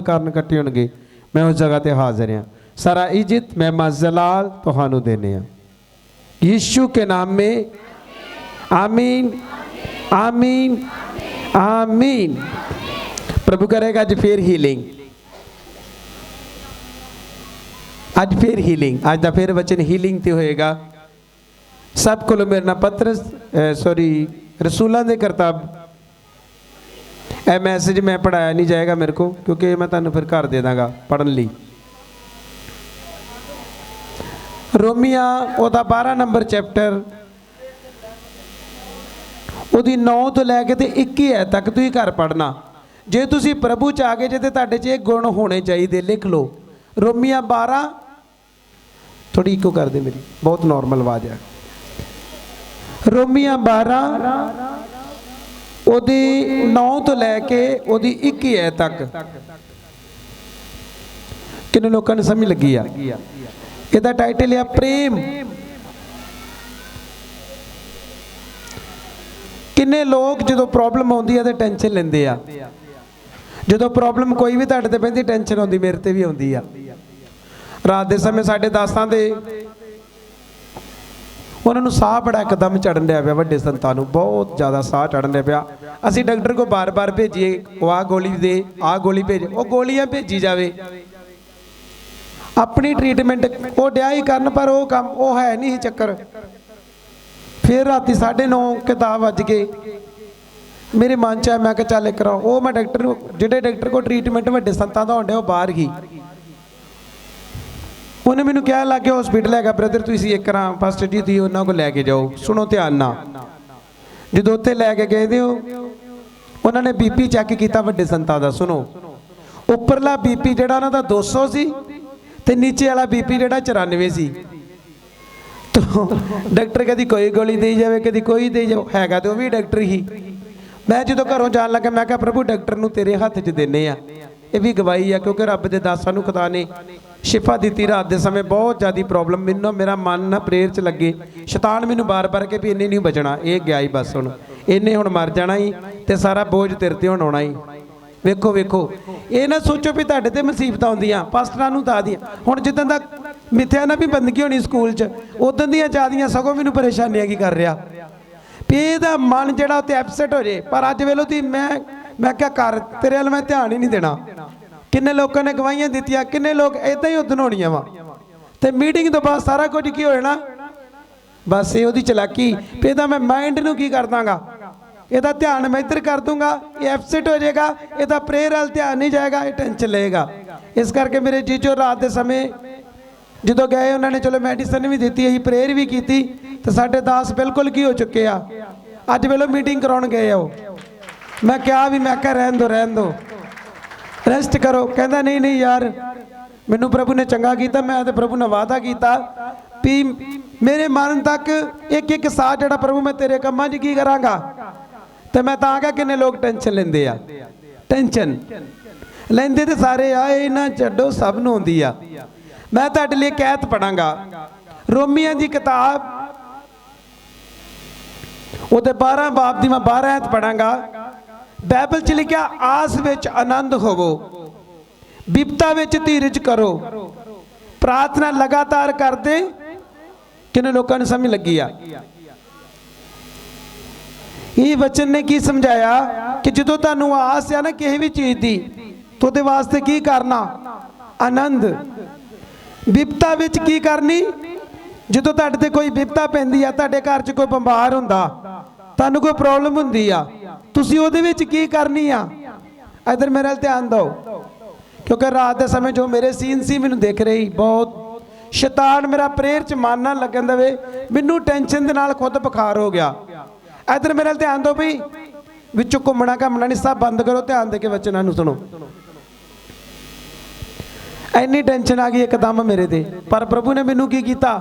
कारण कट्टे होणगे मैं उस जगह ते हाजिर हाँ। सारा इज्जत मैं जलाल तुहानू देने यीशु के नाम में आमीन आमीन आमीन। प्रभु करेगा अज फिर हीलिंग, अज फिर हीलिंग, अज का फिर वचन हीलिंग ते होएगा। सब को मेरे ना पत्रस सॉरी रसूलों के करताब मैसेज मैं पढ़ाया नहीं जाएगा मेरे को, क्योंकि मैं तुहानू फिर घर दे दांगा पढ़न ली। रोमिया ओदा 12 नंबर चैप्टर ओदी 9 तो लैके ते 21 तक तुसीं घर पढ़ना। जे तुसीं प्रभु च आ गए जे ते तुहाडे च एक गुण होने चाहिए, लिख लो। रोमिया 12 थोड़ी इको कर दे, मेरी बहुत नॉर्मल आवाज है। रोमिया 12 ओदी 9 तो लैके ओदी 21 तक किन्ने लोगों ने समझ लगी आ। ਇਹਦਾ टाइटल है प्रेम। किन्ने लोग जो प्रॉब्लम आती है तो टेंशन लेंदे आ, जो प्रॉब्लम कोई भी तुहाडे ते पैंदी टेंशन आती, मेरे ते भी आती आ। रात के समय साढ़े दासां दे उन्होंने साह बड़ा एकदम चढ़न दिया पाया, वड्डे संतां नूं बहुत ज़्यादा साह चढ़न दिया पाया। असीं डॉक्टर को बार बार भेजीए, वो आ गोली दे, आ गोली भेज, वो गोलियां भेजी जावे, अपनी ट्रीटमेंट वो डिया ही करन, पर वो काम वो है नहीं चक्कर। फिर राती 9:30 किताब वज गए, मेरे मन च मैं चल कराओ। वो मैं डॉक्टर जिहड़े डॉक्टर को ट्रीटमेंट वड्डे संतां दा होंदे, वो बाहर ही उन्हें मैनू कह लग गया हॉस्पिटल है ब्रदर तुसीं एक करा फस्ट जी तुसीं उन्होंने को लैके जाओ। सुनो ध्यान ना, जो उत्थे लैके गए थे उन्होंने बीपी चैक किया वड्डे संतां दा। सुनो, उपरला बीपी जिहड़ा उन्हां दा 200 सी ते नीचे वाला बीपी जिहड़ा 94 सी। तो डॉक्टर कभी कोई गोली दे जाए, कभी कोई दे जाओ, हैगा तो भी डॉक्टर ही। मैं जो घरों जान लगा मैं कहा प्रभु डॉक्टर नूं तेरे हत्थ च देने आ, ये भी गवाही है, क्योंकि रब के दासां नूं खुदा ने शिफा दी। रात के समय बहुत ज़्यादा प्रॉब्लम, मैनू मेरा मन ना प्रेयर च लगे, शैतान मैनू बार बार के भी इन्हें नहीं बचना, ये गया ही बस हुण इन्हें हुण मर जाना ही, तो सारा बोझ तेरे ते हुण आउणा ही। वेखो वेखो, ये ना सोचो भी तुहाडे ते मुसीबत आउंदियां पास्टरां नूं दा दियां। हुण जिद्दां दा मिथ्या ना भी बंदगी होनी स्कूल च, उदन दियां ज़्यादियां सगों मैनू परेशानियां की कर रहा भी इहदा मन जिहड़ा उत्ते एपसैट हो जाए। पर अज वेलो दी मैं क्या कर तेरे वाल मैं ध्यान ही नहीं देना। किन्ने लोगों ने गवाहियां दित्तियां, किन्ने लोग इदां ही उदन होणियां वा, ते मीटिंग तो बाद सारा कुछ की हो जाना। बस ये उहदी चलाकी भी इहदा मैं माइंड नूं की कर दांगा, इहदा ध्यान मैं इधर कर दूंगा, ये एपसेट हो जाएगा, इहदा प्रेयर वाल ध्यान नहीं जाएगा, ये टेंशन लेगा। इस करके मेरे जीजो रात के समय जो गए उन्होंने चलो मैडिसन भी दी, अं प्रेयर भी की, तो साढ़े दास बिल्कुल की हो चुके आ। अज वेलो मीटिंग कराउण गए हो, मैं क्या भी मैं क्या रहन दो रेस्ट करो। कहता नहीं नहीं यार मैनू प्रभु ने चंगा किया, मैं तो प्रभु ने वादा किया भी मेरे मन तक एक एक साह जड़ा प्रभु मैं तेरे कामां च की करांगा। तो मैं तां कहा किन्ने लोग टेंशन लेंदे आ, टेंशन लेंदे तो सारे आ, ये ना छड्डो सब नूं आउंदी आ। मैं तुहाडे लिए कहत पढ़ांगा रोमिया की किताब उहदे 12 बाब दी मैं 12 आयत पढ़ांगा। बाइबल च लिखिया आस विच आनंद होवो, विपता विच धीरज करो, प्रार्थना लगातार करते। किन्ने लोगों ने समझ लगी आ। ये वचन ने की समझाया कि जो तुहानू आस है ना किसी भी चीज की, तो उहदे वास्ते की करना, आनंद। विपता विच की करनी, जो तुहाडे ते कोई विपता पैंदी आ, तुहाडे घर च कोई बीमार हुंदा, तुहानू कोई प्रॉब्लम हुंदी आ, तुसीं उहदे विच की करनी आ। इधर मेरे ध्यान दो, क्योंकि रात के समय जो मेरे सीन सी मैनू देख रही, बहुत शैतान मेरा प्रेयर च मन ना लगन देवे, मैनू टेंशन दे नाल खुद बुखार हो गया। इधर मेरे ध्यान दो भी विचों घूमना घामना नहीं, सब बंद करो, ध्यान दे के वचनां नूं सुनो। इन्नी टेंशन आ गई एकदम मेरे ते, पर प्रभु ने मैनू की कीता।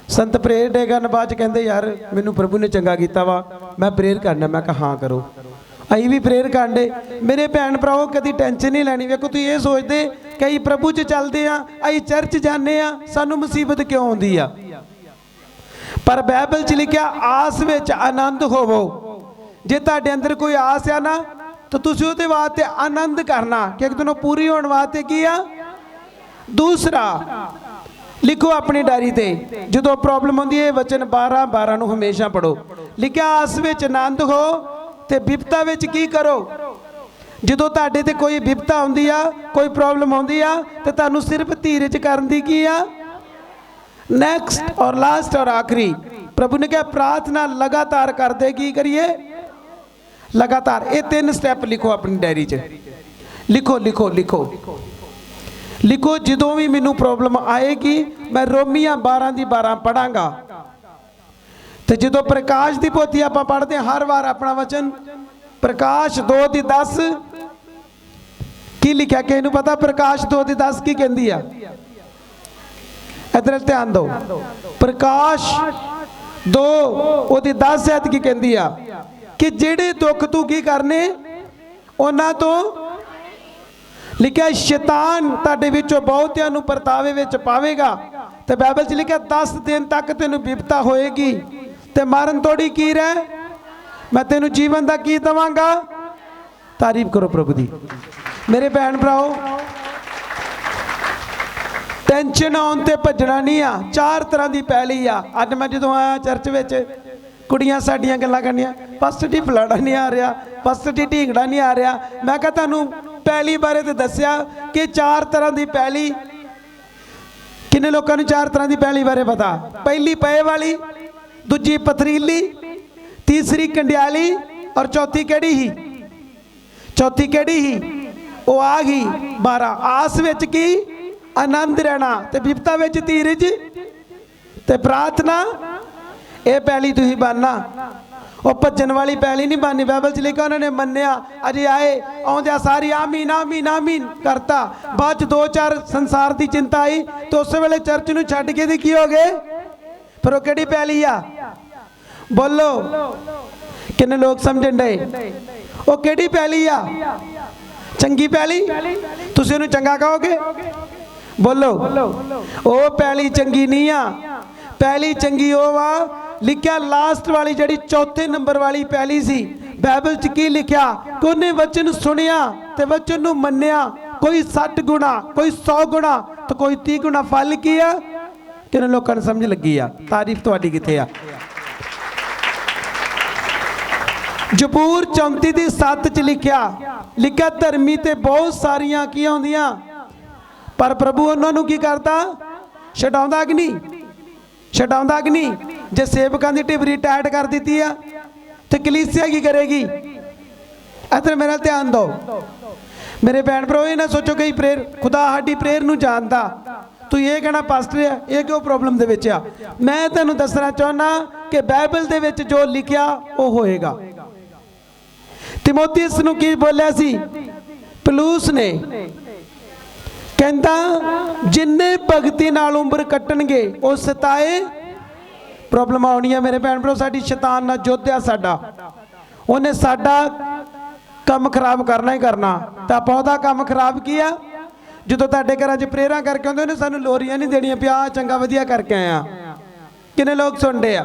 संत प्रेयर डे करन बाद कहते यार मैनू प्रभु ने चंगा किया वा, मैं प्रेयर करना। मैं कहा हाँ करो, अं भी प्रेयर करते। मेरे भैन भराओ कभी टेंशन नहीं लैनी। वेखो तुसीं ये सोचते कई प्रभु च चलते हैं, अं चर्च जाने सानू मुसीबत क्यों आउंदी आ। पर बाइबल च लिखिया आस विच आनंद होवो। जे तुहाडे अंदर कोई आस है ना, तो तुसीं उहदे वास्ते आनंद करना कि एक दिन वो पूरी होने वास्ते की आ। दूसरा लिखो अपनी डायरी ते, जो प्रॉब्लम होंदी है वचन 12:12 नूं हमेशा पढ़ो। लिखिया आस विच आनंद हो ते विपता विच की करो। जो तुहाडे ते कोई विपता आउंदी आ, कोई प्रॉब्लम आउंदी आ, ते तुहानूं सिर्फ धीरज करन दी की आ। नेक्स्ट और लास्ट और आखिरी प्रभु ने कहा प्रार्थना लगातार करते की करिए, लगातार। ये 3 स्टेप लिखो अपनी डायरी च, लिखो लिखो लिखो लिखो। जो भी मैनू प्रॉब्लम आएगी मैं रोमिया 12:12 पढ़ांगा। तो जो प्रकाश की पोथी आप पढ़ते हैं हर बार अपना वचन, प्रकाश 2:10 की लिखा, किसी पता प्रकाश 2:10 की कहती है? इधर ध्यान दो, प्रकाश 2:10 की कहती है कि जेड़े दुख तू की करने उन्हां तो लिखा शैतान तुहाडे विचों बहुतियां नूं परतावे विच पावेगा। तो बाइबल च लिखा 10 दिन तक तेनू विपता होएगी ते मरन तोड़ी की रह मैं तेनू जीवन दा की दवांगा। तारीफ करो प्रभु दी। मेरे भैन भराओ टेंशन आउण ते भजना नहीं आ। 4 तरह की पैली आ। अज मैं जो आया चर्च विच कुड़ियां साडियां गल्लां करनियां, पास्टर जी फलाड़ा नहीं आ रहा, पास्टर जी ढींगड़ा नहीं आ रहा। मैं कहा तुहानूं पैली बारे तो दसिया कि 4 तरह की पैली। किन्ने लोगों ने 4 तरह की पैली बारे पता? पहली पए वाली, दूजी पथरीली, तीसरी कंडियाली और चौथी केड़ी ही? चौथी केड़ी ही? वो आ गई 12। आस विच की आनंद रहना ते विपता विच धीरज ते प्रार्थना। ये पैली तुसीं बनना। वो भजन वाली पैली नहीं बननी। बाइबल च लिखा उन्होंने मन्निया अजे आए आउंदिया सारी आमीन आमीन आमीन करता। बाद 2-4 संसार की चिंता आई तो उस वेले चर्च नूं छड्ड के दी की हो गए। फिर वो केड़ी पैली आ? बोलो किन्ने लोग समझण डे? वो केड़ी पैली आ? चंगी पैली? तुसीं उहनूं चंगा कहोगे? बोलो ओ पैली चंगी नहीं आ। पैली चंगी ओ वा लिखिया लास्ट वाली जड़ी 4थे नंबर वाली पैली सी। बाइबल च की लिखिया कि उन्हें वचन सुनिया ते वचन नूं मन्निया। कोई 60 गुणा, कोई 100 गुणा तो कोई 30 गुणा फल किया। किन्ने लोगों ने समझ लगी आ? तारीफ तुहाडी किथे आ? जबूर 34:7 च लिखिया धर्मी ते बहुत सारियां की आउंदियां पर प्रभु उन्होंने की करता? छडाउंदा कि नहीं? छडाउंदा कि नहीं? जे सेवकां दी टिबरी टाइट कर दी है तो कलीसिया की करेगी? इधर मेरा ध्यान दो मेरे भैन भरा। ये ना सोचो कि प्रेयर खुदा साडी प्रेयर नूं जानदा तू ये कहना पास्टर है ये क्यों प्रॉब्लम दे विच आ। मैं तुहानूं दसना चाहुंदा कि बाइबल दे विच जो लिखिया वो होएगा। तिमोथियुस नूं की बोलिया सी पलूस ने? कहता जिन्ने भगती नाल उम्र कट्टणगे वो सताए। प्रॉब्लम आउणी है मेरे भैन भरा। साडी शैतान नाल जोध्या साडा, उन्हें साडा काम खराब करना ही करना। तो आपां ओहदा काम खराब किया जो तुहाडे घरां च प्रेयरां करके आउंदे ने सानूं लोरियां नहीं देणियां पिया चंगा वधिया करके आया। किन्ने लोग सुणदे आ?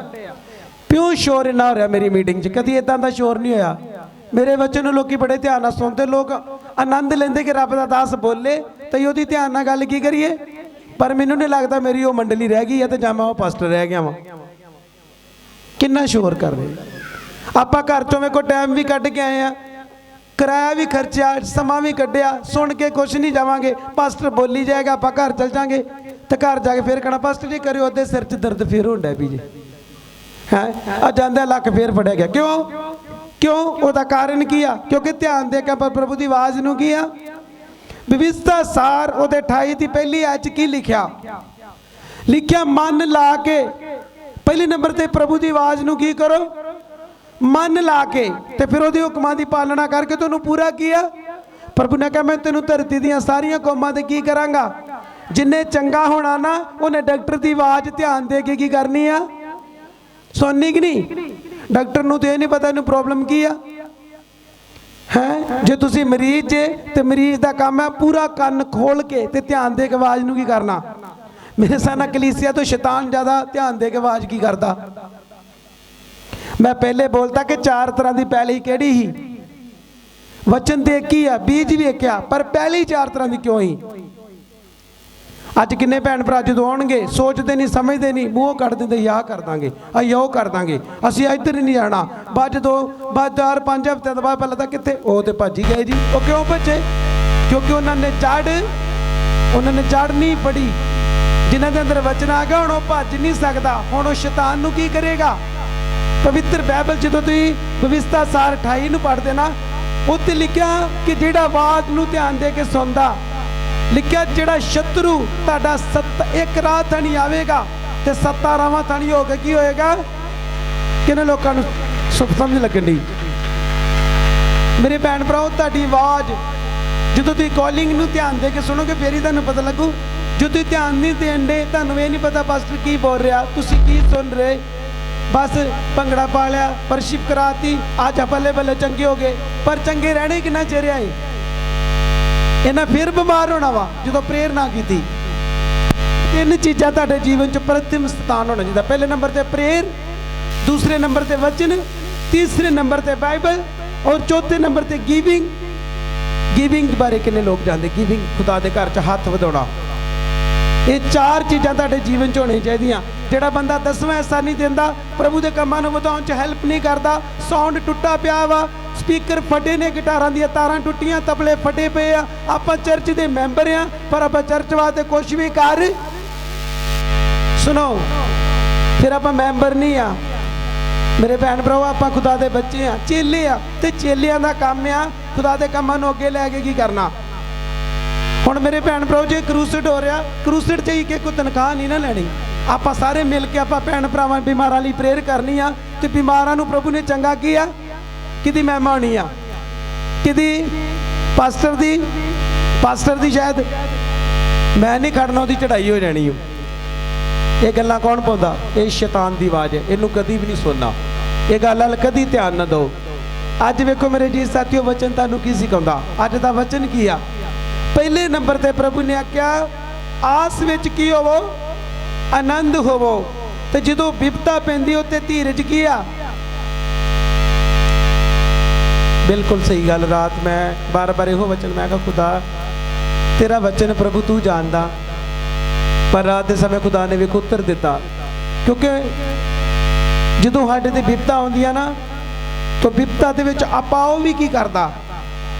क्यों शोर इन्ना हो रहा मेरी मीटिंग च? कदी इदां दा शोर नहीं होया। मेरे बच्चों लोग बड़े ध्यान नाल सुनते, लोग आनंद लेंदे कि रब दा दास बोले तो ओहदी ध्यान नाल गल की करिए। पर मैनूं नहीं लगता मेरी वो मंडली रह गई है तो जां मैं वो पास्टर रह गया वां। किन्ना शोर कर रहे। आपां घर चों मेरे को टाइम भी कढ़ के आए हैं, किराया भी खर्चा, समा भी कढ़िया, सुन के कुछ नहीं जावांगे। पास्टर बोली जाएगा आपां घर चल जाएंगे तो घर जाके फिर कहना पास्टर जी करियो ओहदे सिर च दर्द फिर होंदा भी जी है आ जांदा लक फिर फड़िया गया। क्यों क्यों? उसका कारण की आ? क्योंकि ध्यान दे के प्रभु की आवाज़ नूं की आ। विविधता सार वो 28 की पहली आयत की लिखिया मन ला के। पहले नंबर ते प्रभु की आवाज़ नूं की करो? मन ला के ते फिर वो हुक्मां की पालना करके तुहानूं पूरा किया। प्रभु ने कहा मैं तेनों धरती दी सारियां कौमां ते की करांगा। जिन्हें चंगा होना ना उन्हें डॉक्टर की आवाज़ ध्यान दे के की करनी आ? सुननी कि नहीं? डॉक्टर नूं तो ये नहीं पता इनू प्रॉब्लम की आ है। जे तुसी मरीज जे तो मरीज का काम है पूरा कन खोल के ते ध्यान दे के आवाज़ नूं की करना। मेरे साना कलीसिया तो शैतान ज़्यादा ध्यान दे के आवाज़ की करता। मैं पहले बोलता कि 4 तरह की पैली केड़ी ही? वचन तो एक ही आ, बीज भी एक आ, पर पहली 4 तरह की क्यों ही। अज किन्ने भैन भरा जो आउणगे सोचते नहीं समझते नहीं, मूँह कट देंगे याह कर देंगे अं ਉਹ कर देंगे असी इधर ही नहीं जाना। बाद जो बाद 4-5 हफ्ते बाद पहले तो कितने वो तो भज ही गए जी। वो क्यों भजे? क्योंकि उन्होंने जड़ नहीं पड़ी। जिन्हों के अंदर वचन आ गया हुण वो भज नहीं सकता। हुण वो शैतान नूं की करेगा? पवित्र बाइबल जो तुसीं विविधता सार 28 नूं पढ़दे ना, उत्ते लिखिया कि जिहड़ा आवाज़ नूं ध्यान दे के सुनदा, लिखिया जिहड़ा शत्रु तुहाडा एक राह थणी आवेगा ते 7 राहां थणी हो के की होएगा? किन्ने लोकां नूं समझ लगण दी? मेरे भैन भराओ, तुहाडी आवाज़ जो तुसीं कॉलिंग नूं ध्यान दे के सुनोगे फिर ही तुहानूं पता लगू। जो तुसीं ध्यान नहीं देण दे, तुहानूं ये नहीं पता पास्टर की बोल रहा, तुसीं की सुन रहे, बस भंगड़ा पा लिया, वर्शिप कराती, आज बल्ले बल्ले चंगे हो गए। पर चंगे रहने किन्ना चिर है? इन्हें फिर बीमार होना वा जो प्रेयर ना की। 3 चीज़ां तुहाडे जीवन च प्रथम स्थान होना चाहिए। पहले नंबर ते प्रेयर, दूसरे नंबर ते वचन, तीसरे नंबर ते बाइबल और चौथे नंबर ते गिविंग। गिविंग बारे किन्ने लोग जानते? गिविंग खुदा दे घर च हथ वधाउणा। ये 4 चीज़ां तुहाडे जीवन च होनी चाहिए। जिहड़ा बंदा 10वां हिस्सा नहीं देंदा, प्रभु के कामां नूं वधाउण च हैल्प नहीं करता, साउंड टुट्टा पिया वा, स्पीकर फटे ने, गिटारां दी तारां टुट्टियां, तबले फटे पे आ, आपां चर्च दे मैंबर आ पर आपां चर्च वास्ते कुछ भी कर सुनो फिर आपां मैंबर नहीं आ। मेरे भैन भराओ, आपां खुदा दे बच्चे आ, चेले आ, ते चेलियां दा काम आ खुदा दे कामां नूं अगे लैके की करना। हुण मेरे भैन भराओ, जे क्रूसिड हो रहा, क्रूसिड च ही कि कोई तनख्वाह नहीं ना लैनी। आपां सारे मिल के आपां भैन भरावां बीमारां लई प्रेयर करनी आ, ते बीमारां नूं प्रभु ने चंगा किया कि महिमा होनी आ, कि पास्टर दी शायद मैं नहीं खड़ना, उसकी चढ़ाई हो जानी। ये गल्लां कौन पाउंदा? ये शैतान दी आवाज़ है, इनू कभी भी नहीं सुनना। ये गल कभी ध्यान ना दो। अज वेखो मेरे जी साथियों, वचन तुहानूं की सिखाउंदा? अज दा वचन की आ? पहले नंबर ते प्रभु ने आख्या आस विच की होवो, आनंद होवो, ते जदों विपता पैंदी उत्ते धीरज की आ। बिल्कुल सही गल। रात मैं बार बार यो वचन मैं कहा खुदा तेरा वचन प्रभु तू जानदा, पर रात के समय खुदा ने वेख उत्तर दिता। क्योंकि जदों साडे ते विपता आउंदियां ना, तो विपता दे विच आपाओ भी की करदा,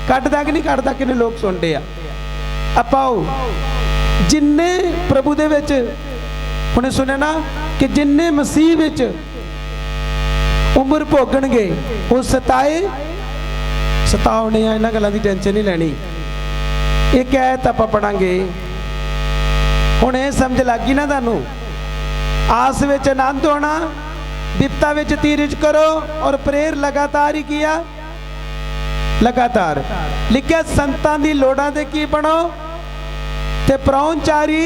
कटदा कि नहीं कटदा? किन्ने लोग सुनदे आ? आपाओ जिन्ने प्रभु दे विच हुणे सुने ना कि जिन्ने मसीह विच उम्र भोगणगे वो सतावने आ। इन्हां गल्लां दी टेंशन नहीं लैनी। एक ऐत आपां पढ़ांगे, हुण ये समझ लग गई ना तुहानूं? आस विच आनंद होना, विपता विच धीरज करो और प्रेयर लगातार ही किया, लगातार। लिखिया संतां दी लोड़ां दे की बनो ते परौणचारी।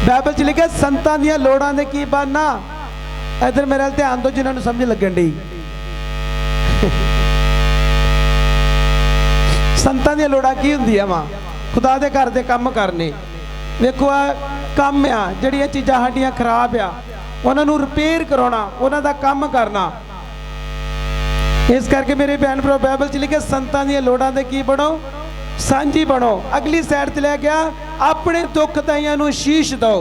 बाइबल च लिखिया संतां दियां लोड़ां दे की बनना। इधर मेरे ध्यान दो जिन्हां नूं समझ लगण दी। संतां दी लोड़ां की हुंदी आ? मां खुदा दे घर दे काम करने। देखो आ काम आ, जिहड़ियां चीज़ां साडियां खराब आ उन्हां नूं रिपेयर कराउणा, उन्हां दा काम करना। इस करके मेरे भैन भरा बाइबल च लिखिया संतां दी लोड़ां दे की बनो, सांझी बनो। अगली साइड ते लै गया अपने दुख दाइयां नूं शीश दो,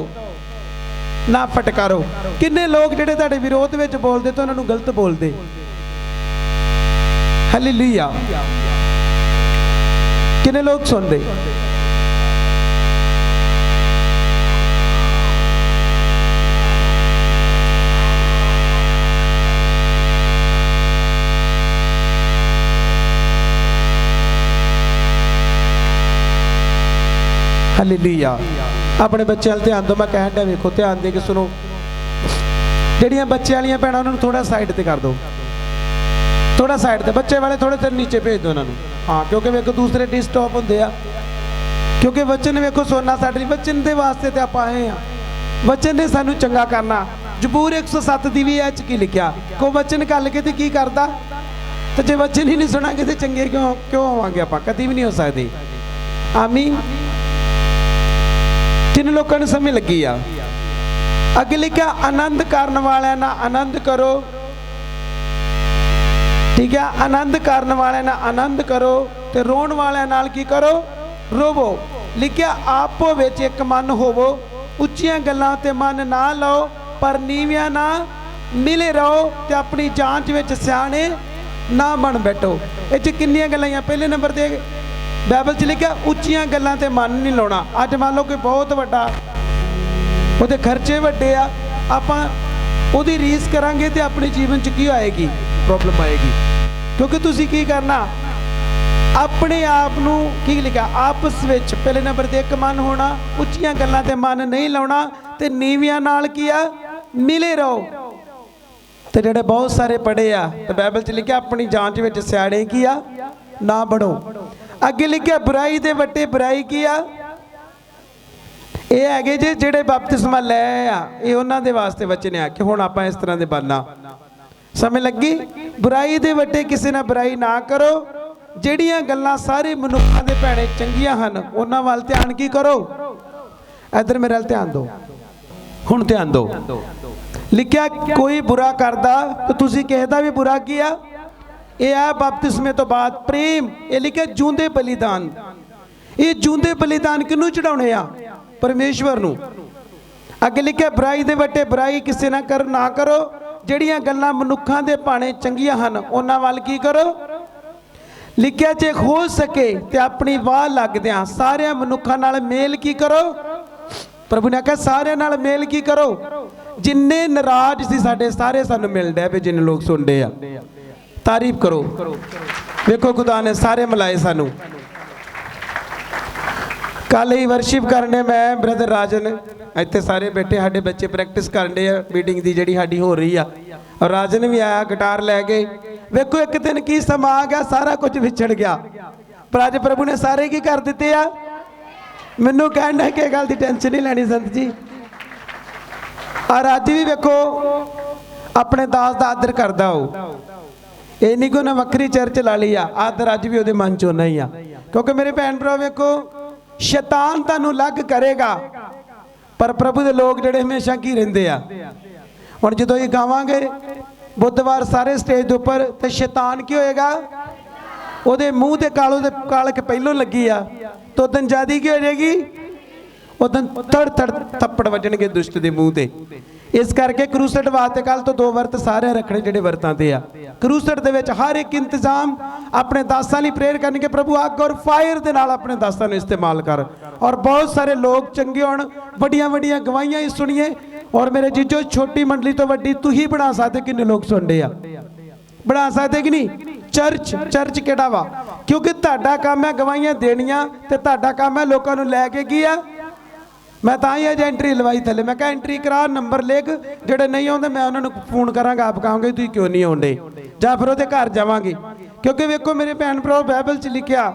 ना फटकारो। किन्ने लोग जिहड़े तुहाडे विरोध विच बोलदे ते उन्हां नूं गलत बोलदे। हालेलुया। किन्ने लोग सुनते? हालेलुया। अपने बच्चे वाल ध्यान दो। मैं कहण दिया वेखो, ध्यान दे के सुनो। जिहड़ियां बच्चे वालियां भैणां उन्हां नूं थोड़ा साइड ते कर दो, थोड़ा साइड ते। बच्चे वाले थोड़े देर नीचे भेज दो उन्होंने। हाँ, क्योंकि वेखो दूसरे डिस्टर्ब होंदे आ। क्योंकि वचन वेखो सुनना साडे वचन दे वास्ते ते आपां आए आ। वचन ने सानू चंगा करना। जबूर 107 दी भी एच की लिखिया, को वचन कल के ते की करदा? तो जे वचन ही नहीं सुनांगे तो चंगे क्यों होवांगे? आपां कदी भी नहीं हो सकदे। आमीन। जिन लोगों ने समझ लगी आ। अगे लिखा आनंद करने वाले ना आनंद करो, ठीक है। आनंद करने वाले ना आनंद करो ते रोण वाले नाल की करो, रोवो। लिखिया आपो विच एक मन होवो, उच्चियां गल्लां ते मन ना लाओ, पर नीवियां ना मिले रहो ते अपनी जांच विच सियाणे ना बन बैठो। ये किन्नियां गल्लां हैं। पहले नंबर ते बाइबल च लिखिया उच्चियां गल्लां ते मन नहीं लाउणा। अज मान लो कोई बहुत वड्डा ਉਹਦੇ ਖਰਚੇ ਵੱਡੇ ਆ, ਆਪਾਂ ਉਹਦੀ ਰੀਸ ਕਰਾਂਗੇ ਤੇ ਆਪਣੇ ਜੀਵਨ 'ਚ ਕੀ ਆਏਗੀ, ਪ੍ਰੋਬਲਮ ਆਏਗੀ। ਕਿਉਂਕਿ ਤੁਸੀਂ ਕੀ ਕਰਨਾ, ਆਪਣੇ ਆਪ ਨੂੰ ਕੀ ਲਿਖਿਆ ਆਪਸ ਵਿੱਚ ਪਹਿਲੇ ਨੰਬਰ ਤੇ ਇੱਕ ਮਨ ਹੋਣਾ, ਉੱਚੀਆਂ ਗੱਲਾਂ ਤੇ ਮਨ ਨਹੀਂ ਲਾਉਣਾ ਤੇ ਨੀਵੀਆਂ ਨਾਲ ਕੀ ਆ ਮਿਲੇ ਰਹੋ। ਤੇ ਜਿਹੜੇ ਬਹੁਤ ਸਾਰੇ ਪੜ੍ਹੇ ਆ ਤੇ ਬਾਈਬਲ 'ਚ ਲਿਖਿਆ ਆਪਣੀ ਜਾਂਚ ਵਿੱਚ ਸਿਆਣੇ ਕੀ ਆ ਨਾ ਬਣੋ। ਅੱਗੇ ਲਿਖਿਆ ਬੁਰਾਈ ਦੇ ਵੱਟੇ ਬੁਰਾਈ ਕੀ ਆ, ਇਹ ਹੈਗੇ ਜੇ ਜਿਹੜੇ ਬਪਤਿਸਮਾ ਲੈ ਆ, ਇਹ ਉਹਨਾਂ ਦੇ ਵਾਸਤੇ ਵਚਨ ਆ ਕਿ ਹੁਣ ਆਪਾਂ ਇਸ ਤਰ੍ਹਾਂ ਦੇ ਬਣਨਾ। ਸਮਝ ਲੱਗੀ। ਬੁਰਾਈ ਦੇ ਵੱਟੇ ਕਿਸੇ ਨਾਲ ਬੁਰਾਈ ਨਾ ਕਰੋ, ਜਿਹੜੀਆਂ ਗੱਲਾਂ ਸਾਰੇ ਮਨੁੱਖਾਂ ਦੇ ਭੈਣੇ ਚੰਗੀਆਂ ਹਨ ਉਹਨਾਂ ਵੱਲ ਧਿਆਨ ਕੀ ਕਰੋ। ਇੱਧਰ ਮੇਰੇ ਵੱਲ ਧਿਆਨ ਦਿਓ, ਹੁਣ ਧਿਆਨ ਦਿਓ। ਲਿਖਿਆ ਕੋਈ ਬੁਰਾ ਕਰਦਾ ਤਾਂ ਤੁਸੀਂ ਕਿਸੇ ਦਾ ਵੀ ਬੁਰਾ ਕੀਆ। ਇਹ ਆ ਬਪਤਿਸਮੇ ਤੋਂ ਬਾਅਦ ਪ੍ਰੇਮ। ਇਹ ਲਿਖਿਆ ਜੂੰਦੇ ਬਲੀਦਾਨ। ਇਹ ਜੂੰਦੇ ਬਲੀਦਾਨ ਕਿਹਨੂੰ ਚੜਾਉਣੇ ਆ, परमेश्वर नूं। अगे लिखिया बुराई दे वट्टे बुराई किसी ना करो, जिहड़ियां गल्लां मनुखां दे भाणे चंगियां हन उन्हां वल की करो। लिखिया जे हो सके ते अपनी वाह लगदियां सारियां मनुखां नाल मेल की करो। प्रभु ने कहा सारियां नाल मेल की करो। जिन्ने नाराज सी साडे सारे सानूं मिल डे पे, जिन्ने लोग सुन डे आ, तारीफ करो। वेखो खुदा ने सारे मिलाए सानूं। कल ही वर्शिप करने मैं ब्रदर राजन इतने सारे बैठे, साढ़े बच्चे प्रैक्टिस करने मीटिंग की जी साड़ी हो रही आ, और राजन भी आया गिटार लैके। वेखो एक दिन की समा आ गया, सारा कुछ विछड़ गया, पर अज प्रभु ने सारे की कर दिते आ। मैनू कहना कि गल की टेंशन नहीं लैनी संत जी। और अज भी वेखो अपने दास का आदर करता हो, ये नहीं कि उन्हें वक्री चर्च ला ली आ, आदर अज भी वो मन चो नहीं आ। क्योंकि मेरे भैन भरा वेखो शैतान तुहानू लग करेगा, पर प्रभु दे लोग जिहड़े हमेशा की रहिंदे आ। हुण जदों ये गावांगे बुधवार सारे स्टेज दे उपर, ते शैतान की होएगा, ਉਹਦੇ ਮੂੰਹ ਤੇ ਕਾਲਕ ਪਹਿਲੋਂ ਲੱਗੀ ਆ, तो उदन ज्यादा की हो जाएगी, उदन तड़ तड़ थप्पड़ वजणगे दुष्ट के मूँह ते। इस करके क्रूसड वास्ते कल तो 2 वर्त सारे रखने जिहड़े वर्तां ते आ। क्रूसड दे विच हर एक इंतजाम अपने दासां लई प्रेयर करनगे, प्रभु अग और फायर दे नाल अपने दासां नूं इस्तेमाल कर, और बहुत सारे लोग चंगे होण, वड्डियां वड्डियां गवाहियां ही सुनिए। और मेरे जीजो छोटी मंडली तो वड्डी तू ही बना सकदे, किन्ने लोग सुनदे आ, बना सकते कि नहीं। चर्च केड़ा वा, क्योंकि तुहाडा काम है गवाहियां देनियां, ते तुहाडा काम है लोकां नूं लैके की आ। मैं तां ही अज एंट्री लवाई थले, मैं कहा एंट्री करा, नंबर लिख, जिहड़े नहीं आउंदे मैं उन्हां नूं फोन करांगा, आप कहांगे तुसीं क्यों नहीं आउंदे, जां फिर उहदे घर जावांगे। क्योंकि वेखो मेरे भैन भरा बाइबल च लिखिया,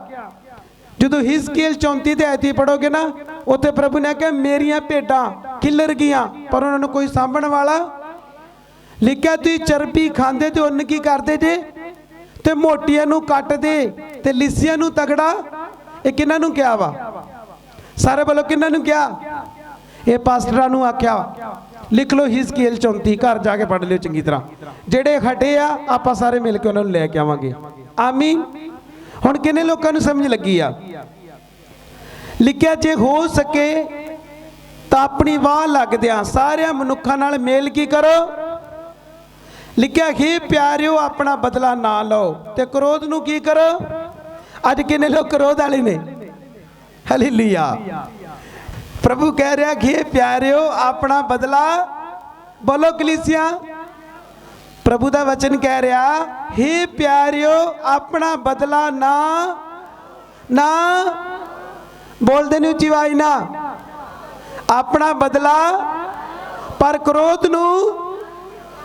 जदों हिजकियल 34 ते आयत पढ़ोगे ना, उत्थे प्रभु ने कहा मेरियां भेडां खिलर गईयां पर उन्हां नूं कोई सांभण वाला। लिखिया तुसीं चरबी खांदे ते उन्न की करदे जे, ते मोटियां नूं कटदे ते लिसियां नूं तगड़ा। ये किन्हां नूं कहा वा, सारे बोलो किन्हां नूं कहा, ये पास्टरां नूं आख्या। लिख लो हिजकियल 34, घर जाके पढ़ लियो चंगी तरह। जेड़े खटे आ आपां सारे मिल के उन्हां नूं लैके आवांगे। आमीन। हुण किन्ने लोकां नूं समझ लगी आ। लिखिया जे हो सके तां अपनी वाह लगदियां सारियां मनुखां नाल मेल की करो। लिखिया हे प्यारिओ अपना बदला ना लो, ते क्रोध नूं की करो। अज किन्ने लोग क्रोध वाले ने, हालेलुया। प्रभु कह रहा कि हे प्यारिओ अपना बदला, बोलो कलीसिया, प्रभु दा वचन कह रहा हे प्यारिओ अपना बदला ना ना बोलदे नहीं उच्ची आवाज ना, अपना बदला, पर क्रोध नूं,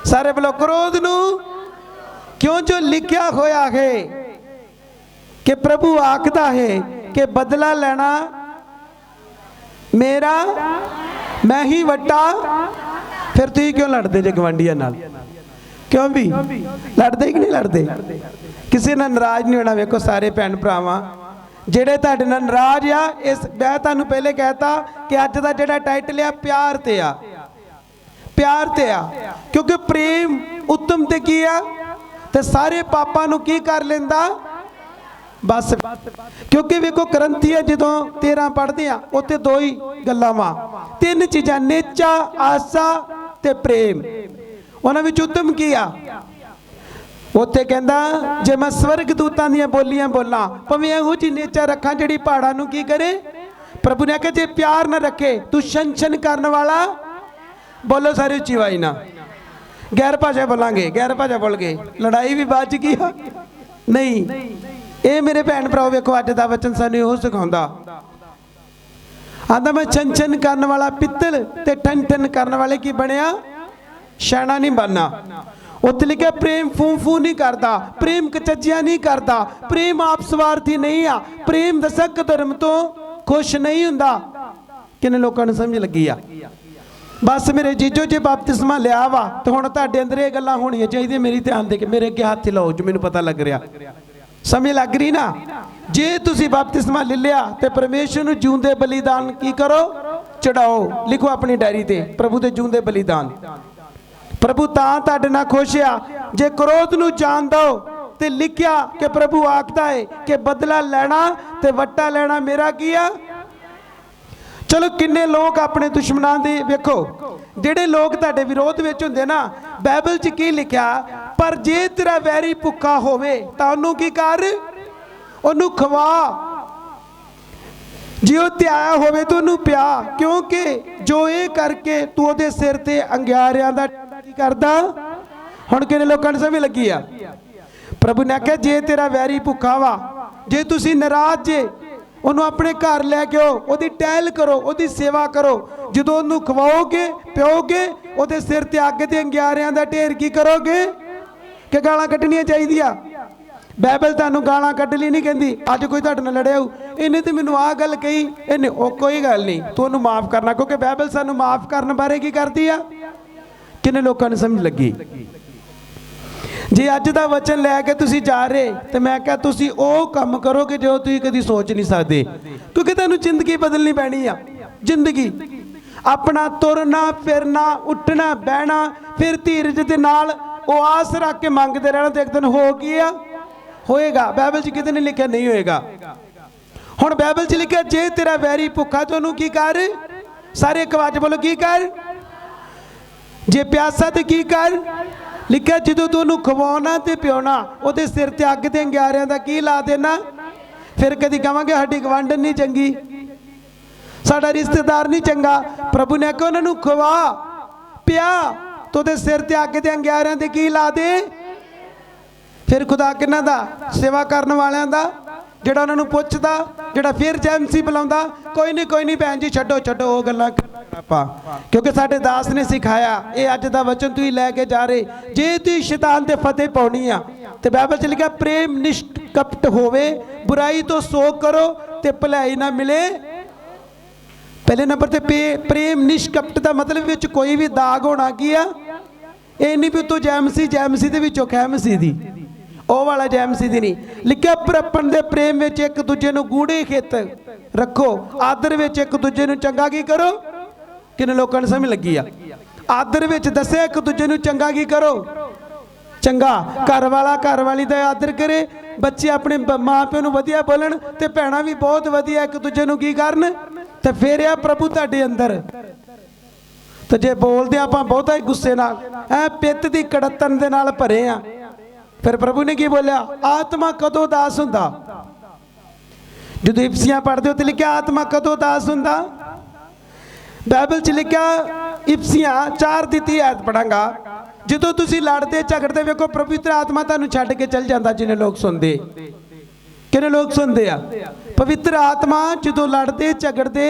सारे बोलो क्रोध नूं, क्यों जो लिखा होया है कि प्रभु आखदा है कि बदला लेना मेरा, मैं ही वड्डा। फिर तुसीं क्यों लड़दे जे गवांढियां नाल, क्यों भी लड़दे कि नहीं लड़दे, किसी नाल नाराज नहीं होना। वेखो सारे भैन भरावां जेड़े तुहाडे नाल नाराज आ, इस मैं तुहानूं पहले कहता कि अज दा जेड़ा टाइटल आ प्यार ते आ, प्यार ते आ, क्योंकि प्रेम उत्तम ते की आ, ਤੇ ਸਾਰੇ ਪਾਪਾਂ ਨੂੰ ਕੀ ਕਰ ਲੈਂਦਾ बस। क्योंकि वेखो करंथी है जो 13 पढ़ते हैं उत्ते दो ही गल्लां वा, तीन चीज़ां नेचा आसा ते प्रेम। उन्हां विच उत्तम की आ उत्थे कहंदा जे मैं स्वर्ग दूतां दीयां बोलियां बोलां भावें इहो जी नेचा रखां जिहड़ी पहाड़ां नूं की करे। प्रभु ने आख्या जे प्यार ना रखे तू शन शन करन वाला, बोलो सारी उच्ची आवाज़ ना, गैर भाषा बोलांगे, गैर भाषा बोल गए लड़ाई भी बच गई नहीं। ये मेरे भैन भराओ वेखो अज दा वचन सानूं इहो सिखाउंदा, आंदा मैं छन छन करन वाला पित्तल ते ठन ठन करन वाले की बनया शैना नहीं बनना। उत्थे लिखा प्रेम फू फू नहीं करता, प्रेम कचज्जिया नहीं करता, प्रेम आप स्वार्थी नहीं आ, प्रेम दसक धर्म तो खुश नहीं हुंदा। किन्ने लोकां नूं समझ लगी आ। बस मेरे जीजो जे बपतिस्मा लिया वा तो हुण तुहाडे अंदर ये गल्लां होणीआं चाहीदियां। मेरी ध्यान दे के मेरे अगे हत्थ लाओ जो मैनूं पता लग रहा, समझ लग रही ना। जे तुसी बपतिस्मा ले लिया तो परमेश्वर नूं जिउंदे बलिदान की करो चढ़ाओ। लिखो अपनी डायरी ते प्रभु दे जिउंदे बलिदान। प्रभु तां तुहाडे नाल खुश आ जे क्रोध नूं जान दो ते लिखिया कि प्रभु आखदा है कि बदला लेना ते वट्टा लेना मेरा की आ। चलो किन्ने लोग अपने दुश्मनां दे वेखो जिहड़े लोग तुहाडे विरोध विच हुंदे ना, बाइबल च की लिखिया पर जे तेरा वैरी भुखा होवे तां ओनू की कर, ओनू खवा। जे वो त्याया होवे तो ओनू पिया, क्योंकि जो ये करके तू ओदे सिर ते अंगियारियां दा की करदा। हुण किन्ने लोकां नूं समझ लगी आ। प्रभु ने आख्या जे तेरा वैरी भुखा वा, जे तुसी नाराज जे ਉਹਨੂੰ ਆਪਣੇ ਘਰ ਲੈ ਕੇ ਆਓ, ਉਹਦੀ ਟਹਿਲ ਕਰੋ, ਉਹਦੀ ਸੇਵਾ ਕਰੋ। ਜਦੋਂ ਉਹਨੂੰ ਖਵਾਓਗੇ ਪਿਓਗੇ ਉਹਦੇ ਸਿਰ ਤੇ ਅੱਗ ਤੇ ਅੰਗਿਆਰਿਆਂ ਦਾ ਢੇਰ ਕੀ ਕਰੋਗੇ ਕਿ ਗਾਲਾਂ ਕੱਢਣੀਆਂ ਚਾਹੀਦੀਆਂ। ਬਾਈਬਲ ਤੁਹਾਨੂੰ ਗਾਲਾਂ ਕੱਢ ਲਈ ਨਹੀਂ ਕਹਿੰਦੀ। ਅੱਜ ਕੋਈ ਤੁਹਾਡੇ ਨਾਲ ਲੜਿਆ ਹੋ ਇਹਨੇ ਤੇ ਮੈਨੂੰ ਆਹ ਗੱਲ ਕਹੀ, ਇਹਨੇ ਉਹ ਕੋਈ ਗੱਲ ਨਹੀਂ ਤੁਹਾਨੂੰ ਮਾਫ ਕਰਨਾ, ਕਿਉਂਕਿ ਬਾਈਬਲ ਸਾਨੂੰ ਮਾਫ ਕਰਨ ਬਾਰੇ ਕੀ ਕਰਦੀ ਆ। ਕਿੰਨੇ ਲੋਕਾਂ ਨੂੰ ਸਮਝ ਲੱਗੀ। जे अज का वचन लैके तुसी जा रहे तो मैं क्या तुसी ओ काम करोगे जो तुसी कभी सोच नहीं सकते, क्योंकि तुहानूं जिंदगी बदलनी पैनी आ। जिंदगी अपना तुरना फिरना उठना बहना फिर धीरज के नाल ओ आस रख के मंगते रहना तो एक दिन हो गया होएगा। बाइबल च किते नहीं लिखा नहीं होएगा। हुण बाइबल च लिखा जे तेरा वैरी भुखा तो ओनू की कर, सारे एक आवाज बोलो की कर, जे प्यासा तो की कर। लिखा जो तू ओनू खवाना तो पियोना ਉਹਦੇ सिर ते अग ते अंगियारियां दा की ला देना। फिर कदी कहांगे साडी गवांढन नहीं चंगी, साडा रिश्तेदार नहीं चंगा। प्रभु ने आख्या उन्हां नूं खवा पिया तो ਉਹਦੇ सिर ते अग ते अंगियारियां दे की ला दे। फिर खुदा किन्हां दा सेवा करन वालियां दा, ਜਿਹੜਾ ਉਹਨਾਂ ਨੂੰ ਪੁੱਛਦਾ, ਜਿਹੜਾ ਫਿਰ ਜੈਮਸੀ ਬੁਲਾਉਂਦਾ। ਕੋਈ ਨਹੀਂ ਭੈਣ ਜੀ ਛੱਡੋ ਛੱਡੋ ਉਹ ਗੱਲਾਂ ਆਪਾਂ, ਕਿਉਂਕਿ ਸਾਡੇ ਦਾਸ ਨੇ ਸਿਖਾਇਆ। ਇਹ ਅੱਜ ਦਾ ਵਚਨ ਤੁਸੀਂ ਲੈ ਕੇ ਜਾ ਰਹੇ। ਜੇ ਤੁਸੀਂ ਸ਼ੈਤਾਨ ਤੇ ਫਤਿਹ ਪਾਉਣੀ ਆ ਤੇ ਬਾਈਬਲ ਚ ਲਿਖਿਆ ਪ੍ਰੇਮ ਨਿਸ਼ਕਪਟ ਹੋਵੇ, ਬੁਰਾਈ ਤੋਂ ਸੋਕ ਕਰੋ ਤੇ ਭਲਾਈ ਨਾ ਮਿਲੇ। ਪਹਿਲੇ ਨੰਬਰ ਤੇ ਪ੍ਰੇਮ ਨਿਸ਼ਕਪਟ ਦਾ ਮਤਲਬ ਵਿੱਚ ਕੋਈ ਵੀ ਦਾਗ ਹੋਣਾ ਕੀ ਆ। ਇਹ ਨਹੀਂ ਵੀ ਤੂੰ ਜੈਮਸੀ ਦੇ ਵਿੱਚੋਂ ਖੈਮਸੀ ਦੀ ਉਹ ਵਾਲਾ ਜੈਮਸੀ ਦੀ ਨਹੀਂ। ਲਿਖਿਆ ਪਰਪਣ ਦੇ ਪ੍ਰੇਮ ਵਿੱਚ ਇੱਕ ਦੂਜੇ ਨੂੰ ਗੂੜੇ ਖਿੱਤ ਰੱਖੋ, ਆਦਰ ਵਿੱਚ ਇੱਕ ਦੂਜੇ ਨੂੰ ਚੰਗਾ ਕੀ ਕਰੋ। ਕਿੰਨੇ ਲੋਕਾਂ ਨੂੰ ਸਮਝ ਲੱਗੀ ਆ। ਆਦਰ ਵਿੱਚ ਦੱਸਿਆ ਇੱਕ ਦੂਜੇ ਨੂੰ ਚੰਗਾ ਕੀ ਕਰੋ, ਚੰਗਾ। ਘਰ ਵਾਲਾ ਘਰ ਵਾਲੀ ਦਾ ਆਦਰ ਕਰੇ, ਬੱਚੇ ਆਪਣੇ ਮਾਂ ਪਿਓ ਨੂੰ ਵਧੀਆ ਬੋਲਣ ਤੇ ਭੈਣਾਂ ਵੀ ਬਹੁਤ ਵਧੀਆ ਇੱਕ ਦੂਜੇ ਨੂੰ ਕੀ ਕਰਨ। ਤੇ ਫਿਰ ਆ ਪ੍ਰਭੂ ਤੁਹਾਡੇ ਅੰਦਰ। ਤੇ ਜੇ ਬੋਲਦੇ ਆਪਾਂ ਬਹੁਤਾ ਹੀ ਗੁੱਸੇ ਨਾਲ ਐ ਪਿੱਤ ਦੀ ਕੜਤਨ ਦੇ ਨਾਲ ਭਰੇ ਆ, फिर प्रभु ने की बोलिया आत्मा कदों दास हुंदा। जो इफसियां पढ़ते हो तो लिखा आत्मा कदों दास हुंदा। बाइबल च लिखा इफसियां 4 दी 30 आयत पढ़ांगा। जो तुसी लड़ते झगड़ते वेखो पवित्र आत्मा तुहानूं छड्ड के चल जांदा। जिन्हें लोग सुनते किन्ने लोग सुनते आ पवित्र आत्मा जो लड़ते झगड़ते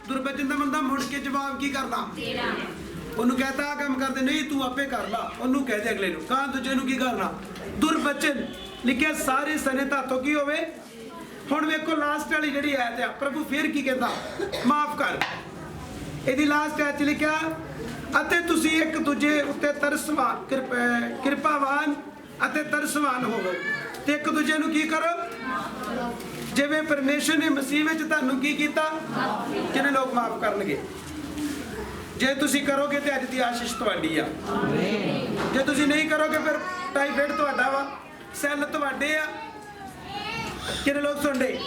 दुर्बचन का बंदा मुड़ के जवाब की करना। ਉਹਨੂੰ ਕਹਤਾ ਆ ਕੰਮ ਕਰਦੇ, ਨਹੀਂ ਤੂੰ ਆਪੇ ਕਰ ਲਾ, ਉਹਨੂੰ ਕਹਿ ਦੇ ਅਗਲੇ ਨੂੰ, ਕਾਂ ਦੂਜੇ ਨੂੰ ਕੀ ਕਰਨਾ। ਦੁਰਬਚਨ ਲਿਖਿਆ ਸਾਰੇ ਸਨੇ ਧਾਤੋ ਕੀ ਹੋਵੇ। ਹੁਣ ਵੇਖੋ ਲਾਸਟ ਵਾਲੀ ਜਿਹੜੀ ਆਇਤ ਆ, ਪ੍ਰਭੂ ਫਿਰ ਕੀ ਕਹਿੰਦਾ, ਮਾਫ ਕਰ। ਇਹਦੀ ਲਾਸਟ ਆਇਤ 'ਚ ਲਿਖਿਆ ਅਤੇ ਤੁਸੀਂ ਇੱਕ ਦੂਜੇ ਉੱਤੇ ਤਰਸਵਾਨ ਕਿਰਪਾਵਾਨ ਅਤੇ ਤਰਸਵਾਨ ਹੋਵੋ ਤੇ ਇੱਕ ਦੂਜੇ ਨੂੰ ਕੀ ਕਰੋ, ਜਿਵੇਂ ਪਰਮੇਸ਼ਰ ਨੇ ਮਸੀਹ ਵਿੱਚ ਤੁਹਾਨੂੰ ਕੀ ਕੀਤਾ। ਕਿੰਨੇ ਲੋਕ ਮਾਫ ਕਰਨਗੇ? ਜੇ ਤੁਸੀਂ ਕਰੋਗੇ ਤੇ ਅੱਜ ਦੀ ਆਸ਼ੀਸ਼ ਤੁਹਾਡੀ ਆ। ਜੇ ਤੁਸੀਂ ਨਹੀਂ ਕਰੋਗੇ ਫਿਰ ਟਾਈਫਾਇਡ ਤੁਹਾਡਾ ਵਾ, ਸੈੱਲ ਤੁਹਾਡੇ ਆ। ਕਿੰਨੇ ਲੋਕ ਸੁਣਦੇ?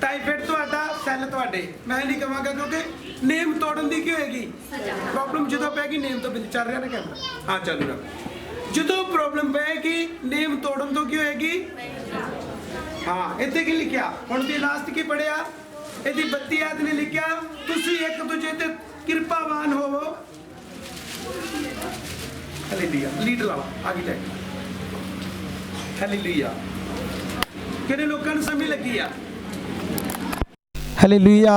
ਟਾਈਫਾਇਡ ਤੁਹਾਡਾ, ਸੈੱਲ ਤੁਹਾਡੇ। ਮੈਂ ਨਹੀਂ ਕਹਾਂਗਾ ਕਿਉਂਕਿ ਨੇਮ ਤੋੜਨ ਦੀ ਕੀ ਹੋਏਗੀ ਪ੍ਰੋਬਲਮ। ਜਦੋਂ ਪੈਗੀ ਨੇਮ ਤੋਂ ਬਿਲ ਚੱਲ ਰਿਹਾ ਨਾ ਕੈਮਰਾ, ਹਾਂ ਚੱਲ ਰਿਹਾ। ਜਦੋਂ ਪ੍ਰੋਬਲਮ ਪਏਗੀ ਨੇਮ ਤੋੜਨ ਤੋਂ ਕੀ ਹੋਏਗੀ। ਹਾਂ ਇੱਥੇ ਕੀ ਲਿਖਿਆ ਹੁਣ ਦੀ ਲਾਸਟ ਕੀ ਪੜਿਆ, ਇਹਦੀ 32 ਆਇਤ ਨੇ ਲਿਖਿਆ ਤੁਸੀਂ ਇੱਕ ਦੂਜੇ ਤੇ ਕਿਰਪਾਵਾਨ ਹੋਵੋ। ਹਾਲੇਲੂਇਆ, ਲੀਡ ਲਾਓ ਆਗੇ ਲੈ। ਹਾਲੇਲੂਇਆ, ਕਿਹੜੇ ਲੋਕਾਂ ਨੂੰ ਸਮਝ ਲੱਗੀ ਆ। Hallelujah,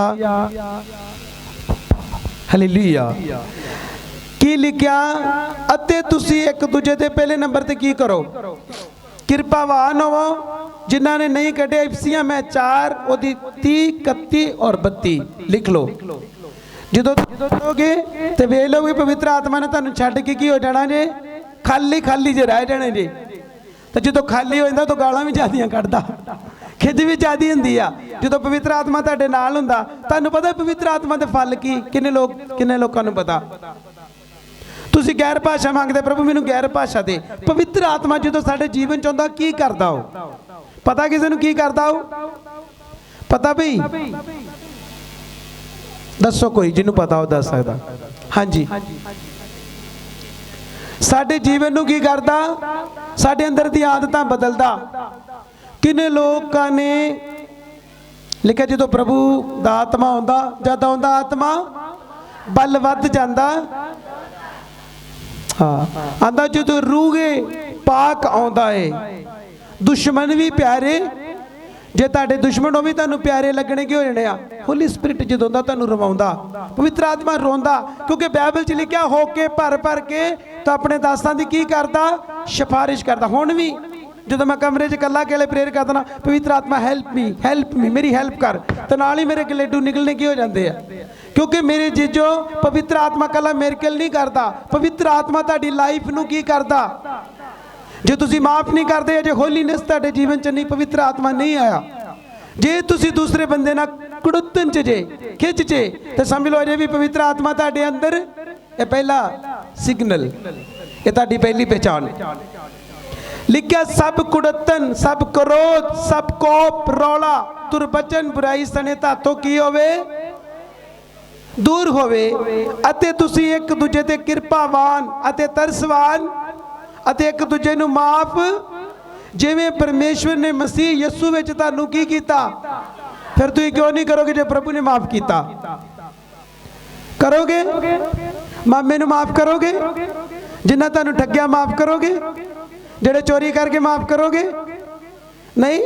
hallelujah. ਕੀ ਲਿਖਿਆ, ਅਤੇ ਤੁਸੀਂ ਇੱਕ ਦੂਜੇ ਦੇ ਪਹਿਲੇ ਨੰਬਰ ਤੇ ਕੀ ਕਰੋ, ਕਿਰਪਾਵਾਨ ਹੋਵੋ। ਜਿਨ੍ਹਾਂ ਨੇ ਨਹੀਂ ਕੱਢਿਆ ਇਫਸੀਆਂ ਮੈਂ 4 ਉਹਦੀ 30 31 ਔਰ 32 ਲਿਖ ਲਓ। ਜਦੋਂ ਕਰੋਗੇ ਤੇ ਵੇਖ ਲਓਗੇ ਪਵਿੱਤਰ ਆਤਮਾ ਨੇ ਤੁਹਾਨੂੰ ਛੱਡ ਕੇ ਕੀ ਹੋ ਜਾਣਾ ਜੇ, ਖਾਲੀ ਖਾਲੀ ਜੇ ਰਹਿ ਜਾਣੇ ਜੇ। ਤੇ ਜਦੋਂ ਖਾਲੀ ਹੋ ਜਾਂਦਾ ਤਾਂ ਗਾਲਾਂ ਵੀ ਜ਼ਿਆਦੀਆਂ ਕੱਢਦਾ, ਖਿੱਚ ਵੀ ਜ਼ਿਆਦੀ ਹੁੰਦੀ ਆ। ਜਦੋਂ ਪਵਿੱਤਰ ਆਤਮਾ ਤੁਹਾਡੇ ਨਾਲ ਹੁੰਦਾ, ਤੁਹਾਨੂੰ ਪਤਾ ਪਵਿੱਤਰ ਆਤਮਾ ਦੇ ਫਲ ਕੀ। ਕਿੰਨੇ ਲੋਕਾਂ ਨੂੰ ਪਤਾ। ਤੁਸੀਂ ਗੈਰ ਭਾਸ਼ਾ ਮੰਗਦੇ, ਪ੍ਰਭੂ ਮੈਨੂੰ ਗੈਰ ਭਾਸ਼ਾ ਦੇ। ਪਵਿੱਤਰ ਆਤਮਾ ਜਦੋਂ ਸਾਡੇ ਜੀਵਨ ਚ ਆਉਂਦਾ ਕੀ ਕਰਦਾ ਉਹ ਪਤਾ? ਕਿਸੇ ਨੂੰ ਕੀ ਕਰਦਾ ਉਹ ਪਤਾ? ਬਈ ਦੱਸੋ, ਕੋਈ ਜਿਹਨੂੰ ਪਤਾ ਉਹ ਦੱਸ ਸਕਦਾ। ਹਾਂਜੀ, ਸਾਡੇ ਜੀਵਨ ਨੂੰ ਕੀ ਕਰਦਾ? ਸਾਡੇ ਅੰਦਰ ਦੀ ਆਦਤਾਂ ਬਦਲਦਾ। ਕਿੰਨੇ ਲੋਕਾਂ ਨੇ ਲਿਖਿਆ ਜਦੋਂ ਪ੍ਰਭੂ ਦਾ ਆਤਮਾ ਆਉਂਦਾ, ਜਦ ਆਉਂਦਾ ਆਤਮਾ ਬਲ ਵੱਧ ਜਾਂਦਾ। ਹਾਂ ਆਂਦਾ ਜਦੋਂ ਰੂਗੇ ਪਾਕ ਆਉਂਦਾ ਏ, ਦੁਸ਼ਮਣ ਵੀ ਪਿਆਰੇ। ਜੇ ਤੁਹਾਡੇ ਦੁਸ਼ਮਣ ਉਹ ਵੀ ਤੁਹਾਨੂੰ ਪਿਆਰੇ ਲੱਗਣੇ ਕੀ ਹੋ ਜਾਣੇ ਆ। ਹੋਲੀ ਸਪਿਰਿਟ ਜਦੋਂ ਦਾ ਤੁਹਾਨੂੰ ਰਵਾਉਂਦਾ, ਪਵਿੱਤਰ ਆਤਮਾ ਰੋਂਦਾ। ਕਿਉਂਕਿ ਬਾਈਬਲ 'ਚ ਲਿਖਿਆ ਹੋ ਕੇ ਭਰ ਭਰ ਕੇ ਤਾਂ ਆਪਣੇ ਦਾਸਾਂ ਦੀ ਕੀ ਕਰਦਾ, ਸਿਫਾਰਿਸ਼ ਕਰਦਾ। ਹੁਣ ਵੀ ਜਦੋਂ ਮੈਂ ਕਮਰੇ 'ਚ ਇਕੱਲਾ ਅਕੇਲੇ ਪ੍ਰੇਅਰ ਕਰਦਾ ਨਾ, ਪਵਿੱਤਰ ਆਤਮਾ ਹੈਲਪ ਮੀ ਮੇਰੀ ਹੈਲਪ ਕਰ, ਤਾਂ ਨਾਲ ਹੀ ਮੇਰੇ ਗਲੇਡੂ ਨਿਕਲਣੇ ਕੀ ਹੋ ਜਾਂਦੇ ਆ। ਕਿਉਂਕਿ ਮੇਰੇ ਜੀਜੋ ਪਵਿੱਤਰ ਆਤਮਾ ਕੱਲਾ ਮਿਰਕਲ ਨਹੀਂ ਕਰਦਾ, ਪਵਿੱਤਰ ਆਤਮਾ ਤੁਹਾਡੀ ਲਾਈਫ ਨੂੰ ਕੀ ਕਰਦਾ। ਜੇ ਤੁਸੀਂ ਮਾਫ ਨਹੀਂ ਕਰਦੇ, ਜੇ ਹੋਲੀਨੈਸ ਤੁਹਾਡੇ ਜੀਵਨ 'ਚ ਨਹੀਂ, ਪਵਿੱਤਰ ਆਤਮਾ ਨਹੀਂ ਆਇਆ। ਜੇ ਤੁਸੀਂ ਦੂਸਰੇ ਬੰਦੇ ਨਾਲ ਕੁੜਤਨ 'ਚ ਜੇ ਖਿੱਚ 'ਚ ਤੇ ਸਮਝ ਲਓ ਅਜੇ ਵੀ ਪਵਿੱਤਰ ਆਤਮਾ ਤੁਹਾਡੇ ਅੰਦਰ। ਇਹ ਪਹਿਲਾ ਸਿਗਨਲ, ਇਹ ਤੁਹਾਡੀ ਪਹਿਲੀ ਪਹਿਚਾਣ। ਲਿਖਿਆ ਸਭ ਕੁੜਤਨ, ਸਭ ਕ੍ਰੋਧ, ਸਭ ਕੋਪ, ਰੌਲਾ, ਦੁਰਬਚਨ, ਬੁਰਾਈ ਸਣੇ ਧਾਤੋਂ ਕੀ ਹੋਵੇ, ਦੂਰ ਹੋਵੇ। ਅਤੇ ਤੁਸੀਂ ਇੱਕ ਦੂਜੇ ਤੇ ਕਿਰਪਾਵਾਨ ਅਤੇ ਤਰਸਵਾਨ ਅਤੇ ਇੱਕ ਦੂਜੇ ਨੂੰ ਮਾਫ, ਜਿਵੇਂ ਪਰਮੇਸ਼ਵਰ ਨੇ ਮਸੀਹ ਯਿਸੂ ਵਿੱਚ ਤੁਹਾਨੂੰ ਕੀ ਕੀਤਾ। ਫਿਰ ਤੁਸੀਂ ਕਿਉਂ ਨਹੀਂ ਕਰੋਗੇ ਜੇ ਪ੍ਰਭੂ ਨੇ ਮਾਫ ਕੀਤਾ? ਕਰੋਗੇ? ਮਾਮੇ ਨੂੰ ਮਾਫ ਕਰੋਗੇ? ਜਿਨ੍ਹਾਂ ਤੁਹਾਨੂੰ ਠੱਗਿਆ ਮਾਫ ਕਰੋਗੇ? ਜਿਹੜੇ ਚੋਰੀ ਕਰਕੇ ਮਾਫ ਕਰੋਗੇ? ਨਹੀਂ।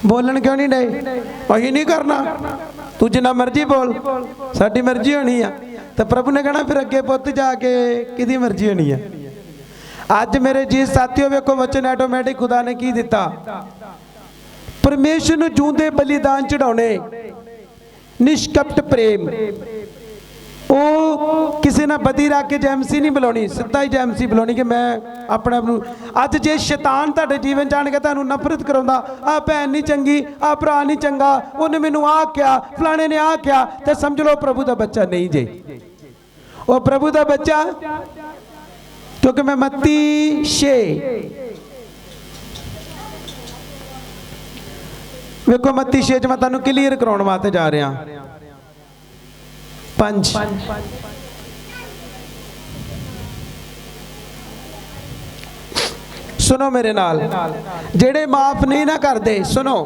ਬੋਲਣ ਕਿਉਂ ਨਹੀਂ ਡਏ? ਅਸੀਂ ਨਹੀਂ ਕਰਨਾ। ਤੂੰ ਜਿੰਨਾ ਮਰਜ਼ੀ ਬੋਲ, ਸਾਡੀ ਮਰਜ਼ੀ ਹੋਣੀ ਆ। ਤੇ ਪ੍ਰਭੂ ਨੇ ਕਹਿਣਾ ਫਿਰ ਅੱਗੇ ਪੁੱਤ ਜਾ ਕੇ ਕਿਹਦੀ ਮਰਜ਼ੀ ਹੋਣੀ ਆ। ਅੱਜ ਮੇਰੇ ਜੀ ਸਾਥੀਓ ਵੇਖੋ ਵਚਨ ਆਟੋਮੈਟਿਕ ਖੁਦਾ ਨੇ ਕੀ ਦਿੱਤਾ। ਪਰਮੇਸ਼ਰ ਨੂੰ ਜੂੰਦੇ ਬਲੀਦਾਨ ਚੜਾਉਣੇ, ਨਿਸ਼ਕਪਟ ਪ੍ਰੇਮ। ਉਹ ਕਿਸੇ ਨਾਲ ਬਦੀ ਰੱਖ ਕੇ ਜੈਮਸੀ ਨਹੀਂ ਬੁਲਾਉਣੀ, ਸਿੱਧਾ ਹੀ ਜੈਮਸੀ ਬੁਲਾਉਣੀ ਕਿ ਮੈਂ ਆਪਣੇ ਆਪ ਨੂੰ। ਅੱਜ ਜੇ ਸ਼ੈਤਾਨ ਤੁਹਾਡੇ ਜੀਵਨ ਜਾਣ ਕੇ ਤੁਹਾਨੂੰ ਨਫ਼ਰਤ ਕਰਾਉਂਦਾ, ਆ ਭੈਣ ਨਹੀਂ ਚੰਗੀ, ਆ ਭਰਾ ਨਹੀਂ ਚੰਗਾ, ਉਹਨੇ ਮੈਨੂੰ ਆਹ ਕਿਹਾ, ਫਲਾਣੇ ਨੇ ਆਹ ਕਿਹਾ, ਤੇ ਸਮਝ ਲਓ ਪ੍ਰਭੂ ਦਾ ਬੱਚਾ ਨਹੀਂ ਜੇ। ਉਹ ਪ੍ਰਭੂ ਦਾ ਬੱਚਾ, ਕਿਉਂਕਿ ਮੈਂ ਮੱਤੀ 6 ਵੇਖੋ ਮੱਤੀ 6 ਚ ਮੈਂ ਤੁਹਾਨੂੰ ਕਲੀਅਰ ਕਰਾਉਣ ਵਾਸਤੇ ਜਾ ਰਿਹਾ। 5 ਸੁਣੋ ਮੇਰੇ ਨਾਲ, ਜਿਹੜੇ ਮਾਫ ਨਹੀਂ ਨਾ ਕਰਦੇ। ਸੁਣੋ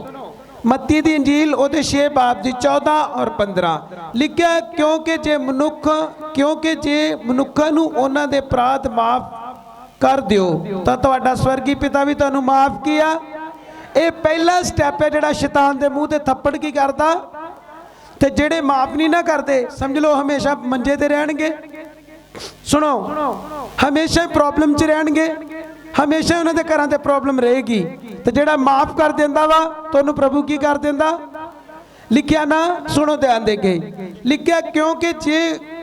ਮੱਤੀ ਦੀ ਇੰਜੀਲ ਉਹਦੇ 6 ਬਾਬ ਦੀ 14 ਔਰ 15 ਲਿਖਿਆ, ਕਿਉਂਕਿ ਜੇ ਮਨੁੱਖਾਂ ਨੂੰ ਉਹਨਾਂ ਦੇ ਅਪਰਾਧ ਮਾਫ ਕਰ ਦਿਓ ਤਾਂ ਤੁਹਾਡਾ ਸਵਰਗੀ ਪਿਤਾ ਵੀ ਤੁਹਾਨੂੰ ਮਾਫ ਕੀਆ। ਇਹ ਪਹਿਲਾ ਸਟੈਪ ਹੈ ਜਿਹੜਾ ਸ਼ੈਤਾਨ ਦੇ ਮੂੰਹ ਤੇ ਥੱਪੜ ਕੀ ਕਰਦਾ। ਤੇ ਜਿਹੜੇ ਮਾਫ ਨਹੀਂ ਨਾ ਕਰਦੇ, ਸਮਝ ਲਓ ਹਮੇਸ਼ਾ ਮੰਜੇ ਤੇ ਰਹਿਣਗੇ। सुनो, हमेशा प्रॉब्लम च रहणगे, हमेशा उन्होंने घरां ते प्रॉब्लम रहेगी। तो जेड़ा माफ कर देंदा वा तो प्रभु की कर देंदा, लिखिया ना, सुनो ध्यान दे के लिखिया, क्योंकि जे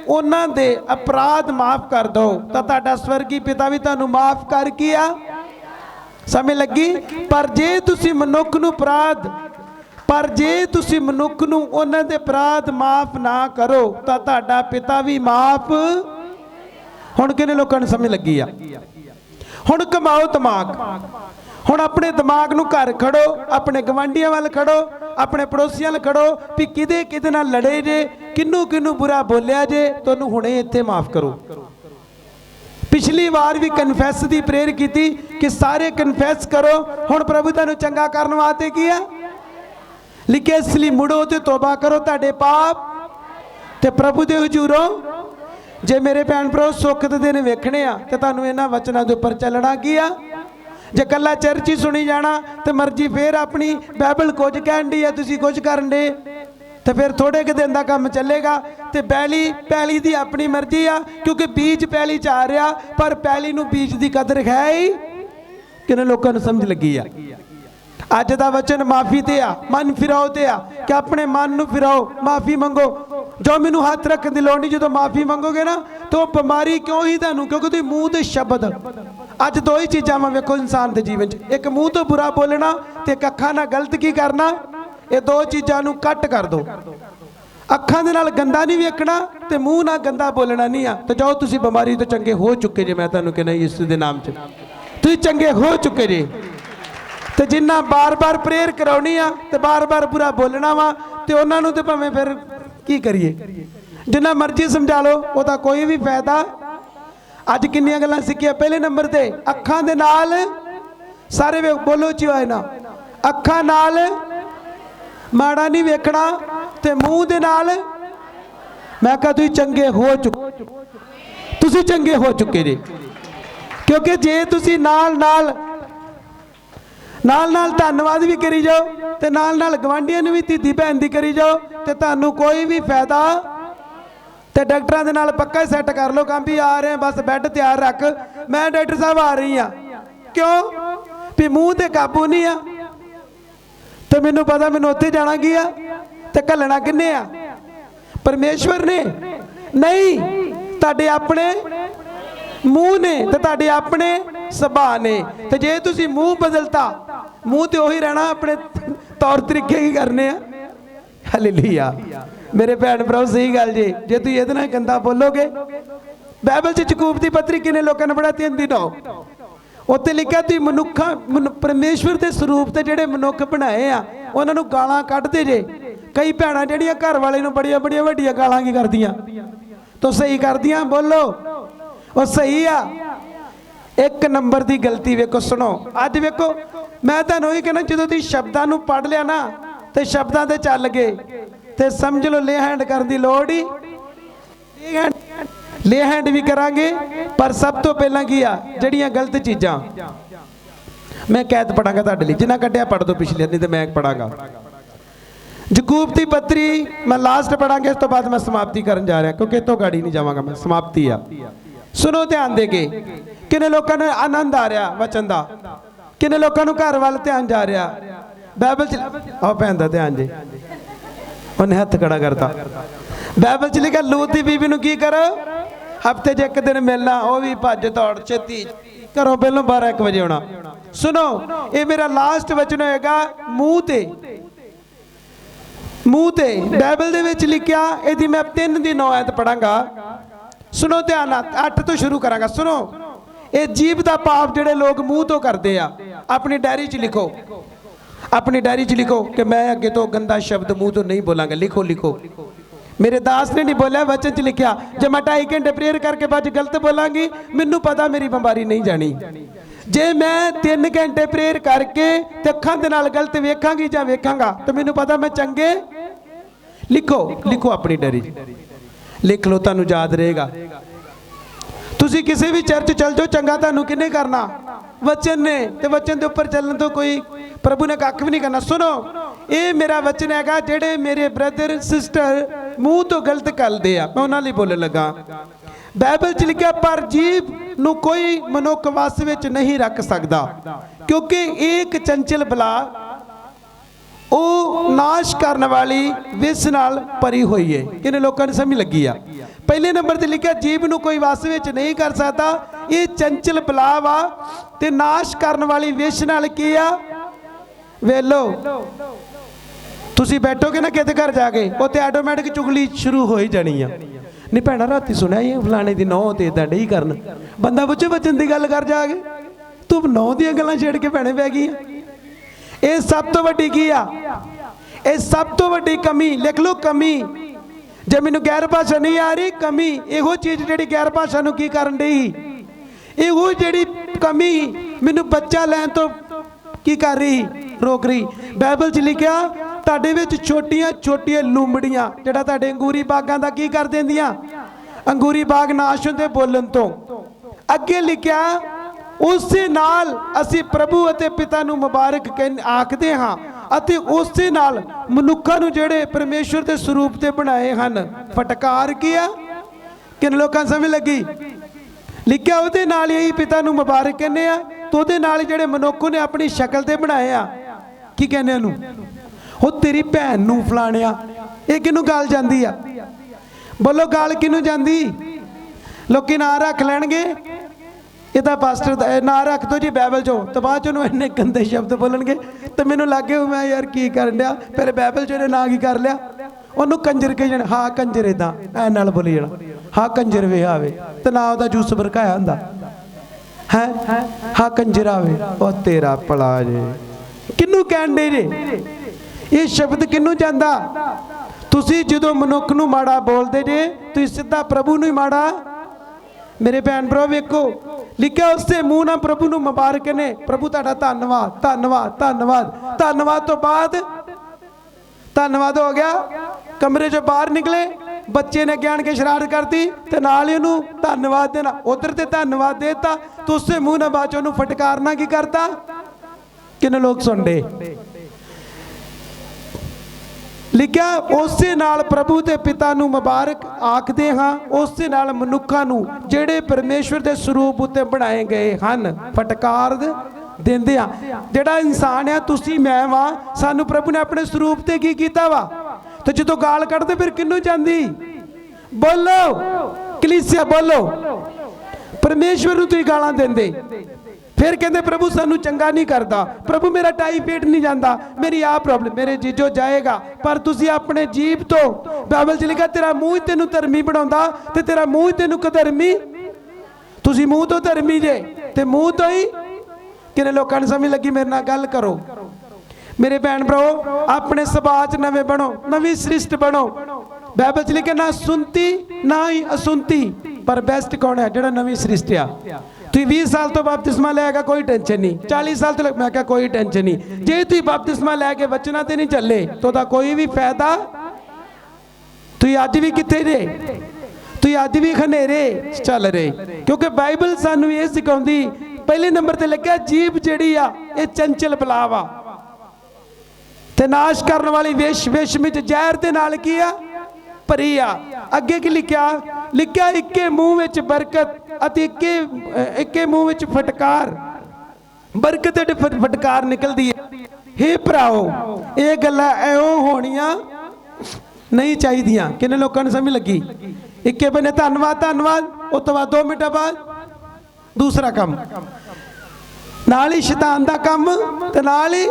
उन्हां दे अपराध माफ कर दो तो तुहाडा स्वर्गी पिता भी तुहानू माफ कर किया, समझ लगी। पर जे तुसी मनुख नू अपराध, पर जे तुसी मनुख नू उन्हां दे अपराध माफ ना करो तो तुहाडा पिता भी माफ। हुण किने लोकां नू समझ लगी आ। हुण कमाओ दिमाग, हुण अपने दिमाग नू घर खड़ो, अपने गवांढियां वाल खड़ो, अपने पड़ोसियां वाल खड़ो भी किदे किदे नाल लड़े जे, किनू किनू बुरा बोलिया जे, तुहानू हुणे इत्थे माफ करो। पिछली बार भी कन्फैस की प्रेयर की कि सारे कन्फैस करो, हुण प्रभु तुहानू चंगा करन वास्ते की है लिखे, इसलिए मुड़ो ते तौबा करो तुहाडे पाप ते प्रभु दे हुजूरों। जे मेरे भैन भरा सुख दे दिन वेखने आ ते तुहानू इन्हां वचनां दे उपर चलना की आ। जे कल्ला चर्च ही सुनी जाना तो मर्जी फिर अपनी बाइबल कुछ कहन दी है, तुसीं कुछ करन दे, तो फिर थोड़े कि दिन का काम चलेगा। तो पैली दी अपनी मर्जी आ, क्योंकि बीज पैली च आ रहा, पर पैली नू बीज की कदर है ही किन्ने लोगों को समझ लगी आ। अज का वचन माफ़ी ते आ, मन फिराओ ते आ कि अपने मन नू फिराओ, माफ़ी मंगो। जो मैनू हाथ रखने की लोड़ नहीं, जो माफ़ी मंगोगे ना तो बीमारी क्यों ही तुहानू, क्योंकि तुसीं मूँह ते शब्द, अज दो ही चीज़ां मैं वेखो इंसान के जीवन च, एक मूँह तो बुरा बोलना ते एक अखां नाल गलत की करना। ये दो चीज़ां नू कट कर दो। अखां दे नाल गंदा नहीं वेखना ते मूँह नाल गंदा बोलना नहीं आ। तो जाओ, तुसीं बीमारी तो चंगे हो चुके जे, मैं तुहानू कहना यीशु दे नाम च तुसीं चंगे हो चुके जे। तो जिन्ना बार बार प्रेयर कराउणी आ ते बार बार बुरा बोलना वा, तो उन्हां नू ते भावें फिर की करिए, जिन्ना मर्जी समझा लो, ओहदा कोई भी फायदा। अज किन्नियां गल्लां सिक्खियां। पहले नंबर ते अखां दे नाल, सारे वे बोलो ची होए ना, अखां नाल माड़ा नहीं वेखना ते मूँह दे नाल, मैं कहा तुसीं चंगे हो चुके, तुसीं चंगे हो चुके जे। क्योंकि जे तुसीं नाल नाल धन्नवाद भी करी जाओ ते नाल गवांढियां नूं भी धीधी भैन दी करी जाओ, ते तुहानूं कोई भी फायदा। ते डॉक्टरां दे नाल पक्का ही सैट कर लो काम, भी आ रहे हैं बस बैड तैयार रख, मैं डॉक्टर साहब आ रही हाँ, क्यों भी मूँह ते काबू नहीं आ। तो मैनू पता मैनू उत्थे जाना की आ, ते घल्लना किन्ने आ, परमेश्वर ने नहीं, तुहाडे अपने मूँह ने ते तुहाडे अपने सुभाਅ ने। तो जे तुसीं मूँह बदलता, मूँह तो उही रहना, अपने तौर तरीके की करने आ। हालेलुया मेरे भैन भराओ, सही गल जे, जे तुसीं इहदे नाल गंदा बोलोगे। बाइबल च याकूब दी पत्री किन्ने लोकां ने पढ़ा 3:9, उत्ते लिखिया तुसीं मनुखा परमेश्वर के स्वरूप ते जिहड़े मनुख बनाए आ उन्हां नूं गालां कढदे जे। कई भैणां जिहड़ियां घर वाले नूं बड़ियां बड़ियां वड्डियां गालां की करदियां, तो सही करदियां, बोलो वो सही आ। एक नंबर की गलती वेखो, सुनो अज वेखो, मैं तुहानूं ये कहना, जो तुसीं शब्दां नूं पढ़ लिया ना तो शब्दां ते चल गए तो समझ लो ले हैंड करने की लोड़ ही, ले हैंड भी करांगे। पर सब तो पहला की आ, जड़ियां गलत चीज़ां, मैं कैद पढ़ांगा तुहाडे लई, जिन्ना कटिया पढ़ दो पिछले, नहीं तो मैं पढ़ांगा। याकूब दी पत्री मैं लास्ट पढ़ांगे, इस तो बाद मैं समाप्ति करन जा रहा, क्योंकि तो गाड़ी नहीं जावांगा मैं, समाप्ति आ। सुनो ध्यान दे के, किन्ने लोगों ने आनंद आ रहा वचन का, किन्ने लोगों को घर वाल ध्यान जा रहा। बाइबल च आओ भैन दा ध्यान जे, उन्हें हथ खड़ा करता। बाइबल च लिखा लूत दी बीबी नूं की करो, हफ्ते च एक दिन मिलना, वह भी भज दौड़ छेती घरों पहलों 12-1 बजे आना। सुनो ये मेरा लास्ट वचन होएगा, मूँह ते बाइबल दे विच लिखिया, यदि मैं 3 दी 9 आयत पढ़ांगा। सुनो ध्यान, 8 तो शुरू करांगा। सुनो, ये जीभ दा पाप जिहड़े लोग मूँह तो करते आ, अपनी डायरी च लिखो, अपनी डायरी च लिखो कि मैं अगे तो गंदा शब्द मूँह तो नहीं बोलांगा। लिखो लिखो, मेरे दास ने नहीं बोलिया, वचन च लिखिया, जब मैं 2.5 घंटे प्रेयर करके बाद गलत बोलांगी, मैनू पता मेरी बीमारी नहीं जानी। जे मैं 3 घंटे प्रेयर करके ते अखां दे नाल गलत वेखांगी जां वेखांगा, तो मैनू पता मैं चंगे। लिखो लिखो, अपनी डायरी लिख लो, तुहानू याद रहेगा। तुसी किसी भी चर्च चल जाओ, चंगा तुहानू किन्ने करना, वचन ने, ते वचन के उपर चलने तो कोई प्रभु ने कख भी नहीं करना। सुनो, ये मेरा वचन हैगा, जेडे मेरे ब्रदर सिस्टर मूँह तो गलत करते आ, मैं उन्हां लई बोलण लगा। ਬਾਈਬਲ 'ਚ ਲਿਖਿਆ ਪਰ ਜੀਭ ਨੂੰ ਕੋਈ ਮਨੁੱਖ ਵਸ ਵਿੱਚ ਨਹੀਂ ਰੱਖ ਸਕਦਾ, ਕਿਉਂਕਿ ਇਹ ਇੱਕ ਚੰਚਲ ਬਲਾ ਉਹ ਨਾਸ਼ ਕਰਨ ਵਾਲੀ ਵਿਸ ਨਾਲ ਭਰੀ ਹੋਈ ਹੈ। ਕਿੰਨੇ ਲੋਕਾਂ ਨੂੰ ਸਮਝ ਲੱਗੀ ਆ? ਪਹਿਲੇ ਨੰਬਰ ਤੇ ਲਿਖਿਆ ਜੀਭ ਨੂੰ ਕੋਈ ਵਸ ਵਿੱਚ ਨਹੀਂ ਕਰ ਸਕਦਾ, ਇਹ ਚੰਚਲ ਬਲਾ ਵਾ ਤੇ ਨਾਸ਼ ਕਰਨ ਵਾਲੀ ਵਿਸ ਨਾਲ ਕੀ ਆ? ਵੇਲੋ ਤੁਸੀਂ ਬੈਠੋਗੇ ਨਾ ਕਿਤੇ ਘਰ ਜਾ ਕੇ, ਉੱਥੇ ਆਟੋਮੈਟਿਕ ਚੁਗਲੀ ਸ਼ੁਰੂ ਹੋ ਹੀ ਜਾਣੀ ਆ। ਨਹੀਂ ਭੈਣਾ ਰਾਤੀ ਸੁਣਿਆ ਇਹ ਫਲਾਣੇ ਦੀ ਨੌ ਤੇ ਇਦਾਂ ਨਹੀਂ ਕਰਨ, ਬੰਦਾ ਪੁੱਛੇ ਬਚਨ ਦੀ ਗੱਲ ਕਰ ਜਾ ਕੇ, ਤੂੰ ਨੌ ਦੀਆਂ ਗੱਲਾਂ ਛੇੜ ਕੇ ਭੈਣੇ ਪੈ ਗਈ ਆ। ਇਹ ਸਭ ਤੋਂ ਵੱਡੀ ਕੀ ਆ? ਇਹ ਸਭ ਤੋਂ ਵੱਡੀ ਕਮੀ, ਲਿਖ ਲਓ ਕਮੀ। ਜੇ ਮੈਨੂੰ ਗੈਰ ਭਾਸ਼ਾ ਨਹੀਂ ਆ ਰਹੀ, ਕਮੀ ਇਹੋ ਚੀਜ਼ ਜਿਹੜੀ ਗੈਰ ਭਾਸ਼ਾ ਨੂੰ ਕੀ ਕਰਨ ਡਈ, ਇਹੋ ਜਿਹੜੀ ਕਮੀ ਮੈਨੂੰ ਬੱਚਾ ਲੈਣ ਤੋਂ ਕੀ ਕਰ ਰਹੀ, ਰੋਕ ਰਹੀ। ਬਾਈਬਲ 'ਚ ਲਿਖਿਆ ਤੁਹਾਡੇ ਵਿੱਚ ਛੋਟੀਆਂ ਛੋਟੀਆਂ ਲੂੰਬੜੀਆਂ ਜਿਹੜਾ ਤੁਹਾਡੇ ਅੰਗੂਰੀ ਬਾਗਾਂ ਦਾ ਕੀ ਕਰ ਦਿੰਦੀਆਂ, ਅੰਗੂਰੀ ਬਾਗ ਨਾਸ਼ ਹੁੰਦੇ ਬੋਲਣ ਤੋਂ। ਅੱਗੇ ਲਿਖਿਆ ਉਸੇ ਨਾਲ ਅਸੀਂ ਪ੍ਰਭੂ ਅਤੇ ਪਿਤਾ ਨੂੰ ਮੁਬਾਰਕ ਆਖਦੇ ਹਾਂ ਅਤੇ ਉਸੇ ਨਾਲ ਮਨੁੱਖਾਂ ਨੂੰ ਜਿਹੜੇ ਪਰਮੇਸ਼ਵਰ ਦੇ ਸਰੂਪ ਤੇ ਬਣਾਏ ਹਨ। ਫਟਕਾਰ ਕੀ ਆ? ਕਿੰਨੇ ਲੋਕਾਂ ਨੂੰ ਸਮਝ ਲੱਗੀ? ਲਿਖਿਆ ਉਹਦੇ ਨਾਲ ਹੀ ਪਿਤਾ ਨੂੰ ਮੁਬਾਰਕ ਕਹਿੰਦੇ ਆ, ਤੇ ਉਹਦੇ ਨਾਲ ਜਿਹੜੇ ਮਨੁੱਖ ਨੇ ਆਪਣੀ ਸ਼ਕਲ ਤੇ ਬਣਾਏ ਆ, ਕੀ ਕਹਿੰਦੇ ਉਹਨੂੰ? ਉਹ ਤੇਰੀ ਭੈਣ ਨੂੰ ਫਲਾਣਿਆ। ਇਹ ਕਿਹਨੂੰ ਗੱਲ ਜਾਂਦੀ ਆ? ਬੋਲੋ ਗੱਲ ਕਿਹਨੂੰ ਜਾਂਦੀ? ਲੋਕੀ ਨਾਂ ਰੱਖ ਲੈਣਗੇ, ਇਹਦਾ ਪਾਸਟਰ ਦਾ ਨਾਂ ਰੱਖ ਦੋ ਜੀ ਬਾਈਬਲ 'ਚੋਂ, ਤੇ ਬਾਅਦ 'ਚ ਉਹਨੂੰ ਇੰਨੇ ਗੰਦੇ ਸ਼ਬਦ ਬੋਲਣਗੇ ਤੇ ਮੈਨੂੰ ਲੱਗੇ ਮੈਂ ਯਾਰ ਕੀ ਕਰਨ ਡਿਆ, ਫਿਰ ਬਾਈਬਲ 'ਚ ਇਹਨੇ ਨਾਂ ਕੀ ਕਰ ਲਿਆ? ਉਹਨੂੰ ਕੰਜਰ ਕਹੀ ਜਾਣਾ। ਹਾਂ ਕੰਜਰ, ਇਦਾਂ ਐ ਨਾਲ ਬੋਲੀ ਜਾਣਾ, ਹਾਂ ਕੰਜਰ ਵੇ ਆਵੇ, ਤੇ ਨਾ ਉਹਦਾ ਜੂਸ ਵਰਕਾਇਆ ਹੁੰਦਾ ਹੈ, ਹਾਂ ਕੰਜਰ ਆਵੇ। ਉਹ ਤੇਰਾ ਭਲਾ ਜੇ, ਕਿਹਨੂੰ ਕਹਿਣ ਦੇ ਜੇ? ਇਹ ਸ਼ਬਦ ਕਿਹਨੂੰ ਜਾਂਦਾ? ਤੁਸੀਂ ਜਦੋਂ ਮਨੁੱਖ ਨੂੰ ਮਾੜਾ ਬੋਲਦੇ ਜੇ, ਤੁਸੀਂ ਸਿੱਧਾ ਪ੍ਰਭੂ ਨੂੰ ਹੀ ਮਾੜਾ। ਮੇਰੇ ਭੈਣ ਭਰਾ ਵੇਖੋ, ਲਿਖਿਆ ਉਸਦੇ ਮੂੰਹ ਨਾਲ ਪ੍ਰਭੂ ਨੂੰ ਮੁਬਾਰਕ ਨੇ। ਪ੍ਰਭੂ ਤੁਹਾਡਾ ਧੰਨਵਾਦ, ਧੰਨਵਾਦ, ਧੰਨਵਾਦ। ਧੰਨਵਾਦ ਤੋਂ ਬਾਅਦ ਧੰਨਵਾਦ ਹੋ ਗਿਆ, ਕਮਰੇ 'ਚੋਂ ਬਾਹਰ ਨਿਕਲੇ, ਬੱਚੇ ਨੇ ਗਿਆਨ ਕੇ ਸ਼ਰਾਰਤ ਕਰਤੀ ਤੇ ਨਾਲ ਹੀ ਉਹਨੂੰ ਧੰਨਵਾਦ ਦੇਣਾ। ਉਧਰ ਤੇ ਧੰਨਵਾਦ ਦੇਤਾ ਤੇ ਉਸਦੇ ਮੂੰਹ ਨਾਲ ਬਾਅਦ 'ਚ ਉਹਨੂੰ ਫਟਕਾਰਨਾ ਕੀ ਕਰਤਾ? ਕਿੰਨੇ ਲੋਕ ਸੁਣਦੇ? ਲਿਖਿਆ ਉਸੇ ਨਾਲ ਪ੍ਰਭੂ ਤੇ ਪਿਤਾ ਨੂੰ ਮੁਬਾਰਕ ਆਖਦੇ ਹਾਂ, ਉਸੇ ਨਾਲ ਮਨੁੱਖਾਂ ਨੂੰ ਜਿਹੜੇ ਪਰਮੇਸ਼ਵਰ ਦੇ ਸਰੂਪ ਉੱਤੇ ਬਣਾਏ ਗਏ ਹਨ ਫਟਕਾਰ ਦਿੰਦੇ ਆ। ਜਿਹੜਾ ਇਨਸਾਨ ਆ ਤੁਸੀਂ ਮੈਂ ਵਾਂ, ਸਾਨੂੰ ਪ੍ਰਭੂ ਨੇ ਆਪਣੇ ਸਰੂਪ ਤੇ ਕੀ ਕੀਤਾ ਵਾ? ਤੇ ਜਦੋਂ ਗਾਲ ਕੱਢਦੇ ਫਿਰ ਕਿਹਨੂੰ ਜਾਂਦੀ? ਬੋਲੋ ਕਲੀਸਿਆ, ਬੋਲੋ। ਪਰਮੇਸ਼ਵਰ ਨੂੰ ਤੁਸੀਂ ਗਾਲਾਂ ਦਿੰਦੇ, ਫਿਰ ਕਹਿੰਦੇ ਪ੍ਰਭੂ ਸਾਨੂੰ ਚੰਗਾ ਨਹੀਂ ਕਰਦਾ, ਪ੍ਰਭੂ ਮੇਰਾ ਟਾਈਫਾਇਡ ਨਹੀਂ ਜਾਂਦਾ, ਮੇਰੀ ਆਹ ਪ੍ਰੋਬਲਮ, ਮੇਰੇ ਜੀਜੋ ਜਾਏਗਾ। ਪਰ ਤੁਸੀਂ ਆਪਣੇ ਜੀਭ ਤੋਂ, ਬਾਈਬਲ 'ਚ ਲਿਖਿਆ ਤੇਰਾ ਮੂੰਹ ਹੀ ਤੈਨੂੰ ਧਰਮੀ ਬਣਾਉਂਦਾ ਤੇ ਤੇਰਾ ਮੂੰਹ ਹੀ ਤੈਨੂੰ ਕੁਧਰਮੀ। ਤੁਸੀਂ ਮੂੰਹ ਤੋਂ ਧਰਮੀ ਜੇ ਤੇ ਮੂੰਹ ਤੋਂ ਹੀ। ਕਿੰਨੇ ਲੋਕਾਂ ਨੂੰ ਸਮਝ ਲੱਗੀ? ਮੇਰੇ ਨਾਲ ਗੱਲ ਕਰੋ ਮੇਰੇ ਭੈਣ ਭਰਾਓ। ਆਪਣੇ ਸੁਭਾਅ 'ਚ ਨਵੇਂ ਬਣੋ, ਨਵੀਂ ਸ੍ਰਿਸ਼ਟ ਬਣੋ। ਬਾਈਬਲ 'ਚ ਲਿਖਿਆ ਨਾ ਸੁਣਤੀ ਨਾ ਹੀ ਅਸੁਣਤੀ, ਪਰ ਬੈਸਟ ਕੌਣ ਹੈ? ਜਿਹੜਾ ਨਵੀਂ ਸ੍ਰਿਸ਼ਟ ਆ। ਤੁਸੀਂ 20 ਸਾਲ ਤੋਂ ਬਪਤਿਸਮਾ ਲਿਆਗਾ ਕੋਈ ਟੈਨਸ਼ਨ ਨਹੀਂ, 40 ਸਾਲ ਤੋਂ ਮੈਂ ਕਿਹਾ ਕੋਈ ਟੈਨਸ਼ਨ ਨਹੀਂ। ਜੇ ਤੁਸੀਂ ਬਪਤਿਸਮਾ ਲੈ ਕੇ ਵਚਨਾਂ ਤੇ ਨਹੀਂ ਚੱਲੇ ਤਾਂ ਉਹਦਾ ਕੋਈ ਵੀ ਫਾਇਦਾ। ਤੁਸੀਂ ਅੱਜ ਵੀ ਕਿੱਥੇ ਜੇ? ਤੁਸੀਂ ਅੱਜ ਵੀ ਹਨੇਰੇ ਚੱਲ ਰਹੇ, ਕਿਉਂਕਿ ਬਾਈਬਲ ਸਾਨੂੰ ਇਹ ਸਿਖਾਉਂਦੀ। ਪਹਿਲੇ ਨੰਬਰ ਤੇ ਲਿਖਿਆ ਜੀਭ ਜਿਹੜੀ ਆ ਇਹ ਚੰਚਲ ਬਲਾ ਵਾ ਤੇ ਨਾਸ਼ ਕਰਨ ਵਾਲੀ ਵਿਸ਼, ਵਿਸ਼ ਵਿੱਚ ਜ਼ਹਿਰ ਦੇ ਨਾਲ ਕੀ ਆ? ਭਰੀ ਆ। ਅੱਗੇ ਕੀ ਲਿਖਿਆ? ਲਿਖਿਆ ਇੱਕੇ ਮੂੰਹ ਵਿੱਚ ਬਰਕਤ ਅਤੇ ਇੱਕੇ ਮੂੰਹ ਵਿੱਚ ਫਟਕਾਰ, ਬਰਕਤ ਤੇ ਫਟਕਾਰ ਨਿਕਲਦੀ ਹੈ। ਹੇ ਭਰਾਓ, ਇਹ ਗੱਲਾਂ ਐਉਂ ਹੋਣੀਆਂ ਨਹੀਂ ਚਾਹੀਦੀਆਂ। ਕਿੰਨੇ ਲੋਕਾਂ ਨੂੰ ਸਮਝ ਲੱਗੀ? ਇੱਕੇ ਬੰਨੇ ਧੰਨਵਾਦ ਧੰਨਵਾਦ, ਉਸ ਤੋਂ ਬਾਅਦ 2 ਮਿੰਟਾਂ ਬਾਅਦ ਦੂਸਰਾ ਕੰਮ, ਨਾਲ ਹੀ ਸ਼ੈਤਾਨ ਦਾ ਕੰਮ ਤੇ ਨਾਲ ਹੀ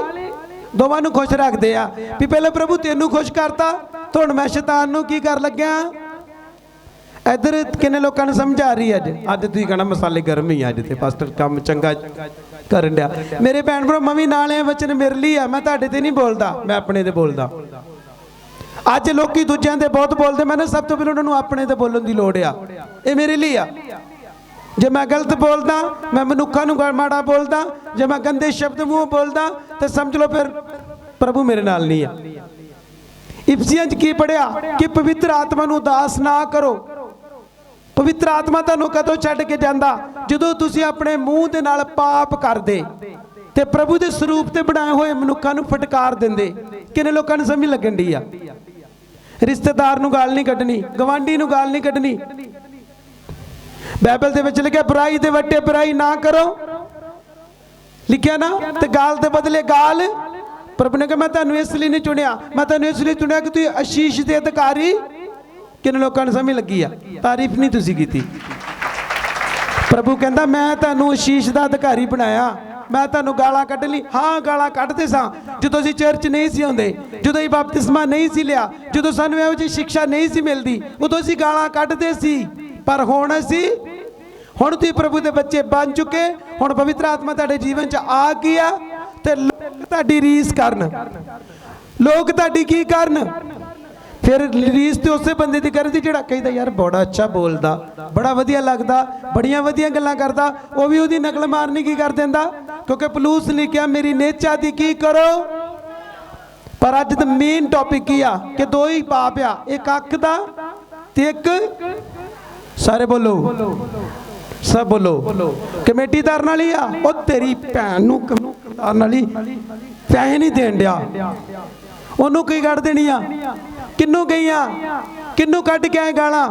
ਦੋਵਾਂ ਨੂੰ ਖੁਸ਼ ਰੱਖਦੇ ਆ ਵੀ ਪਹਿਲਾਂ ਪ੍ਰਭੂ ਤੈਨੂੰ ਖੁਸ਼ ਕਰਤਾ, ਹੁਣ ਮੈਂ ਸ਼ੈਤਾਨ ਨੂੰ ਕੀ ਕਰ ਲੱਗਿਆ? ਇੱਧਰ ਕਿੰਨੇ ਲੋਕਾਂ ਨੂੰ ਸਮਝ ਆ ਰਹੀ? ਅੱਜ ਤੁਸੀਂ ਕਹਿਣਾ ਮਸਾਲੇ ਗਰਮ ਹੀ ਅੱਜ ਤੇ ਪਾਸਟਰ ਕੰਮ ਚੰਗਾ ਕਰਨ ਡਿਆ। ਮੇਰੇ ਭੈਣ ਭਰਾ ਮੈਂ ਵੀ ਨਾਲੇ ਵਚਨ ਮੇਰੇ ਲਈ ਆ, ਮੈਂ ਤੁਹਾਡੇ ਤੇ ਨਹੀਂ ਬੋਲਦਾ, ਮੈਂ ਆਪਣੇ ਤੇ ਬੋਲਦਾ। ਅੱਜ ਲੋਕੀ ਦੂਜਿਆਂ ਦੇ ਬਹੁਤ ਬੋਲਦੇ, ਮੈਨੂੰ ਸਭ ਤੋਂ ਪਹਿਲਾਂ ਉਹਨਾਂ ਨੂੰ ਆਪਣੇ ਤੇ ਬੋਲਣ ਦੀ ਲੋੜ ਆ। ਇਹ ਮੇਰੇ ਲਈ ਆ। ਜੇ ਮੈਂ ਗਲਤ ਬੋਲਦਾ, ਮੈਂ ਮਨੁੱਖਾਂ ਨੂੰ ਮਾੜਾ ਬੋਲਦਾ, ਜੇ ਮੈਂ ਗੰਦੇ ਸ਼ਬਦ ਮੂੰਹ ਬੋਲਦਾ ਤੇ ਸਮਝ ਲਓ ਫਿਰ ਪ੍ਰਭੂ ਮੇਰੇ ਨਾਲ ਨਹੀਂ ਆ। ਇਫਸੀਆਂ 'ਚ ਕੀ ਪੜਿਆ ਕਿ ਪਵਿੱਤਰ ਆਤਮਾ ਨੂੰ ਉਦਾਸ ਨਾ ਕਰੋ। ਪਵਿੱਤਰ ਆਤਮਾ ਤੁਹਾਨੂੰ ਕਦੋਂ ਛੱਡ ਕੇ ਜਾਂਦਾ? ਜਦੋਂ ਤੁਸੀਂ ਆਪਣੇ ਮੂੰਹ ਦੇ ਨਾਲ ਪਾਪ ਕਰਦੇ ਤੇ ਪ੍ਰਭੂ ਦੇ ਸਰੂਪ ਤੇ ਬਣਾਏ ਹੋਏ ਮਨੁੱਖਾਂ ਨੂੰ ਫਟਕਾਰ ਦਿੰਦੇ। ਕਿੰਨੇ ਲੋਕਾਂ ਨੂੰ ਸਮਝ ਲੱਗਣ ਦੀ ਆ? ਰਿਸ਼ਤੇਦਾਰ ਨੂੰ ਗਾਲ ਨਹੀਂ ਕੱਢਣੀ, ਗਵਾਂਢੀ ਨੂੰ ਗਾਲ ਨਹੀਂ ਕੱਢਣੀ, बाइबल दे विच लिखिया बुराई दे वट्टे बुराई ना करो, लिखिया ना, ते गाल दे बदले गाल। प्रभु ने कहा मैं तुहानू इसलिए नहीं चुनिया, मैं तुहानू इसलिए चुनिया कि तुसीं आशीष दे अधिकारी। किन लोगों ने समझ लगी आ? तारीफ नहीं तुसीं कीती। प्रभु कहता मैं तुहानू आशीष दा अधिकारी बनाया, मैं तुहानू गालां कढ ली। हाँ गालां कढदे सां जदों असीं चर्च नहीं सी आउंदे, जदों असीं बपतिस्मा नहीं सी लिया, जदों सानू इहो जी शिक्षा नहीं सी मिलदी, उदों असीं गालां कढदे सी। पर हुण हुण तुसीं प्रभु दे बच्चे बन चुके, हुण पवित्र आत्मा तुहाडे जीवन च आ गया ते लोग तुहाडी रीस करन। लोग तुहाडी की करन? फिर रीस तो उस बंदे की करदी जिहड़ा कहदा यार बड़ा अच्छा बोलदा, बड़ा वधिया लगदा, बड़ियां वधिया गल्लां करदा, वो भी उसदी नकल मारनी की कर देंदा। क्योंकि पलूस ने कहा मेरी नेचा दी की करो। पर अज द मेन टॉपिक की आ कि दो ही पाप आ, एक अख दा ते एक, सारे बोलो सब बोलो, कमेटी तारन वाली आ। ओ तेरी भैन नूं तारन वाली पैसे नहीं देन दिया, ओनू की कढ़ देनी आ? किन्नू गई आ? किन्नू कढ़ के आए गाला?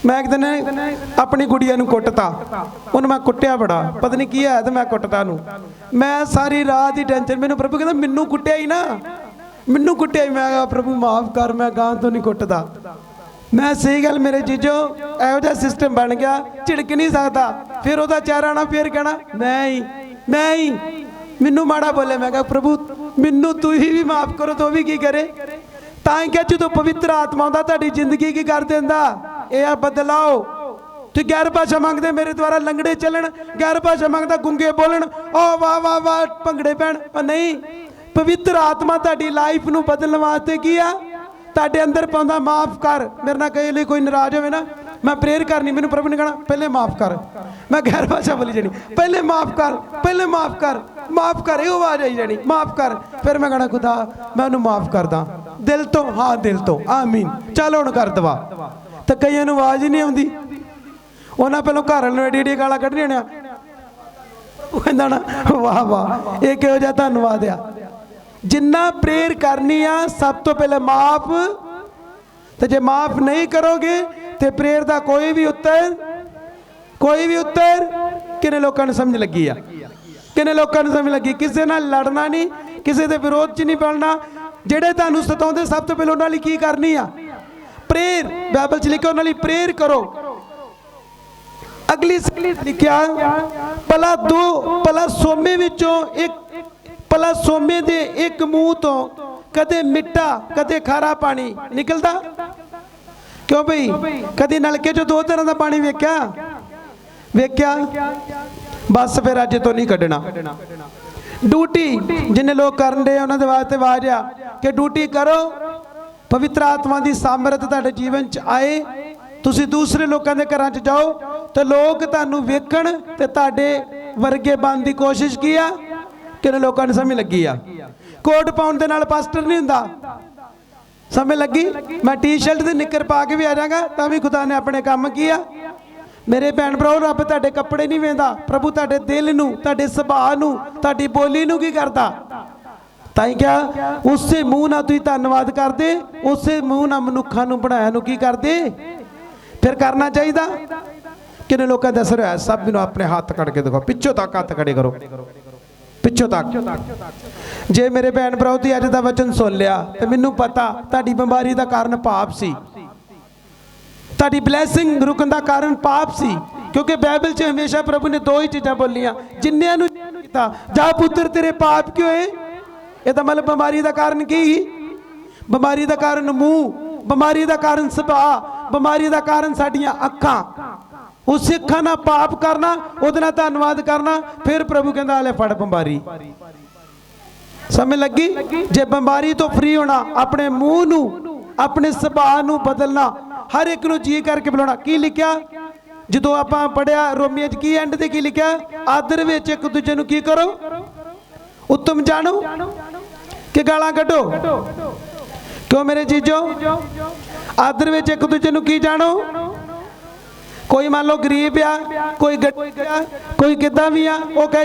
मैं एक दिन अपनी गुड़िया नूं कुटता, उन्हें मैं कुटिया बड़ा, पता नहीं की है तो मैं कुटता नूं। मैं सारी रात ही टेंशन, मैनू प्रभु कहता मैनू कुटिया ही ना, मैनू कुटिया ही। मैं कहा प्रभु माफ कर, मैं गां तो नहीं कुटता। मैं सही गल मेरे जीजो इहो जिहा सिस्टम बन गया, झिड़क नहीं सकता। फिर वह चेहरा आना, फिर कहना मैं ही मैनू माड़ा बोले। मैं कहा प्रभु मैनू तू ही भी माफ करो तो भी की करे। तां क्या जो पवित्र आत्मा आउंदा तुहाडी जिंदगी की कर देंदा? यह बदलाओ। तू गैर भाषा मंगदे मेरे द्वारा लंगड़े चलन, गैर भाषा मंगदा गुंगे बोलन, ओ वाह वाह वाह भंगड़े पैण। नहीं, पवित्र आत्मा तुहाडी लाइफ नूं बदलण वास्ते की आ? तुहाडे अंदर पाउंदा माफ कर। मेरे नाल कई कोई नाराज होवे ना, मैं प्रेयर करनी, मैनू प्रभु ने कहना पहले माफ कर। मैं गैर भाषा बोली जानी, पहले माफ कर, पहले माफ कर, माफ कर, ये आवाज आई जानी माफ कर। फिर मैं कहना खुदा मैं उन्हें माफ करदा दिल तो, हाँ दिल तो, आमीन, चल हुण कर दवा। तो कई आवाज ही नहीं आती, उन्हें पहलों घर वालों एडी एडी गालां कढ़नियां, कहंदा ना वाह वाह ये किहो जिहा धन्नवाद आ। जिन्ना प्रेयर करनी आ सब तो पहले माफ, तो जे माफ नहीं करोगे तो प्रेयर का कोई भी उत्तर किन्ने लोगों ने समझ लगी आ? किन्ने लोगों ने समझ लगी? किसी नाल लड़ना नहीं, किसी के विरोध च नहीं बनना। जेड़े तुहानू सताउंदे सब तो पहले उन्हां लई की करनी आ? प्रेयर। बाइबल च लिखिया उन्हां लई प्रेयर करो। अगली लिखिया भला सोमे विचों एक, भला सोमे दे एक मूँह तो कदे मिट्टा कदे खारा पानी निकलदा? क्यों भाई कदी नलके चो दो तरह का पानी वेख्या? बस फिर अज तो नहीं कढ़ना। ड्यूटी जिन्हें लोग करन दे उन्होंने वास्ते आवाज आ कि ड्यूटी करो। पवित्र आत्मा की सामर्थ तुहाडे जीवन च आए, तुसीं दूसरे लोगों के घरां च जाओ तो लोग तुहानू वेखण ते तुहाडे वर्गे बनने की कोशिश की आ? किन्ने लोगों ने समझ लगी आ? कोट पाउण दे नाल पास्टर नहीं हुंदा। समझ लगी? मैं टी शर्ट ते निक्कर पा के भी आ जाऊंगा तो भी खुदा ने अपने काम किया। मेरे भैन भराओ रब तुहाडे कपड़े नहीं वेंदा, प्रभु तुहाडे दिल नूं, तुहाडे सुभाअ नूं, तुहाडी बोली नूं की करदा? ताई क्या उसे मूँह ना तुसीं धन्नवाद करदे, उसे मूँह ना मनुक्खां नूं बनाया नूं की करदे? फिर करना चाहिए। किन्ने लोगों का असर है? सब नूं अपने हाथ करके देखो, पिछों तक हाथ खड़े करो, पिछों तक। जे मेरे भैन भराओ तुसीं अज दा वचन सुन लिया तो मैनूं पता तुहाडी बीमारी का कारण पाप सी, तुहाडी ब्लैसिंग रुकन का कारण पाप सी। क्योंकि बाइबल च हमेशा प्रभु ने दो ही चीज़ां बोलियां, जिन्नियां नूं कीता जा पुत्र तेरे पाप क्यों है? ये तो मतलब बीमारी का कारण की? बीमारी का कारण मूँह, बीमारी का कारण सुभाअ, बीमारी का कारण साडियां अखां। उस अखां नाल पाप करना, उहदे नाल धन्नवाद करना, फिर प्रभु कहंदा ले फड़ बीमारी। समझ लगी? जे बीमारी तो फ्री होना, अपने मूँह नूं, अपने सुभाअ नूं बदलना, हर एक नूं जी करके बुलाना। की लिखिया जो आप पढ़िया रोमियो की एंड ते की लिखिया? आदर विच एक दूजे नूं की करो, उत्तम जानो कि गालां कढो? क्यों मेरे जीजो? आदर विच एक दूजे नूं की जानो? कोई मान लो गरीब आ, कोई गरीब आ, कोई किदां भी आ, वो कहे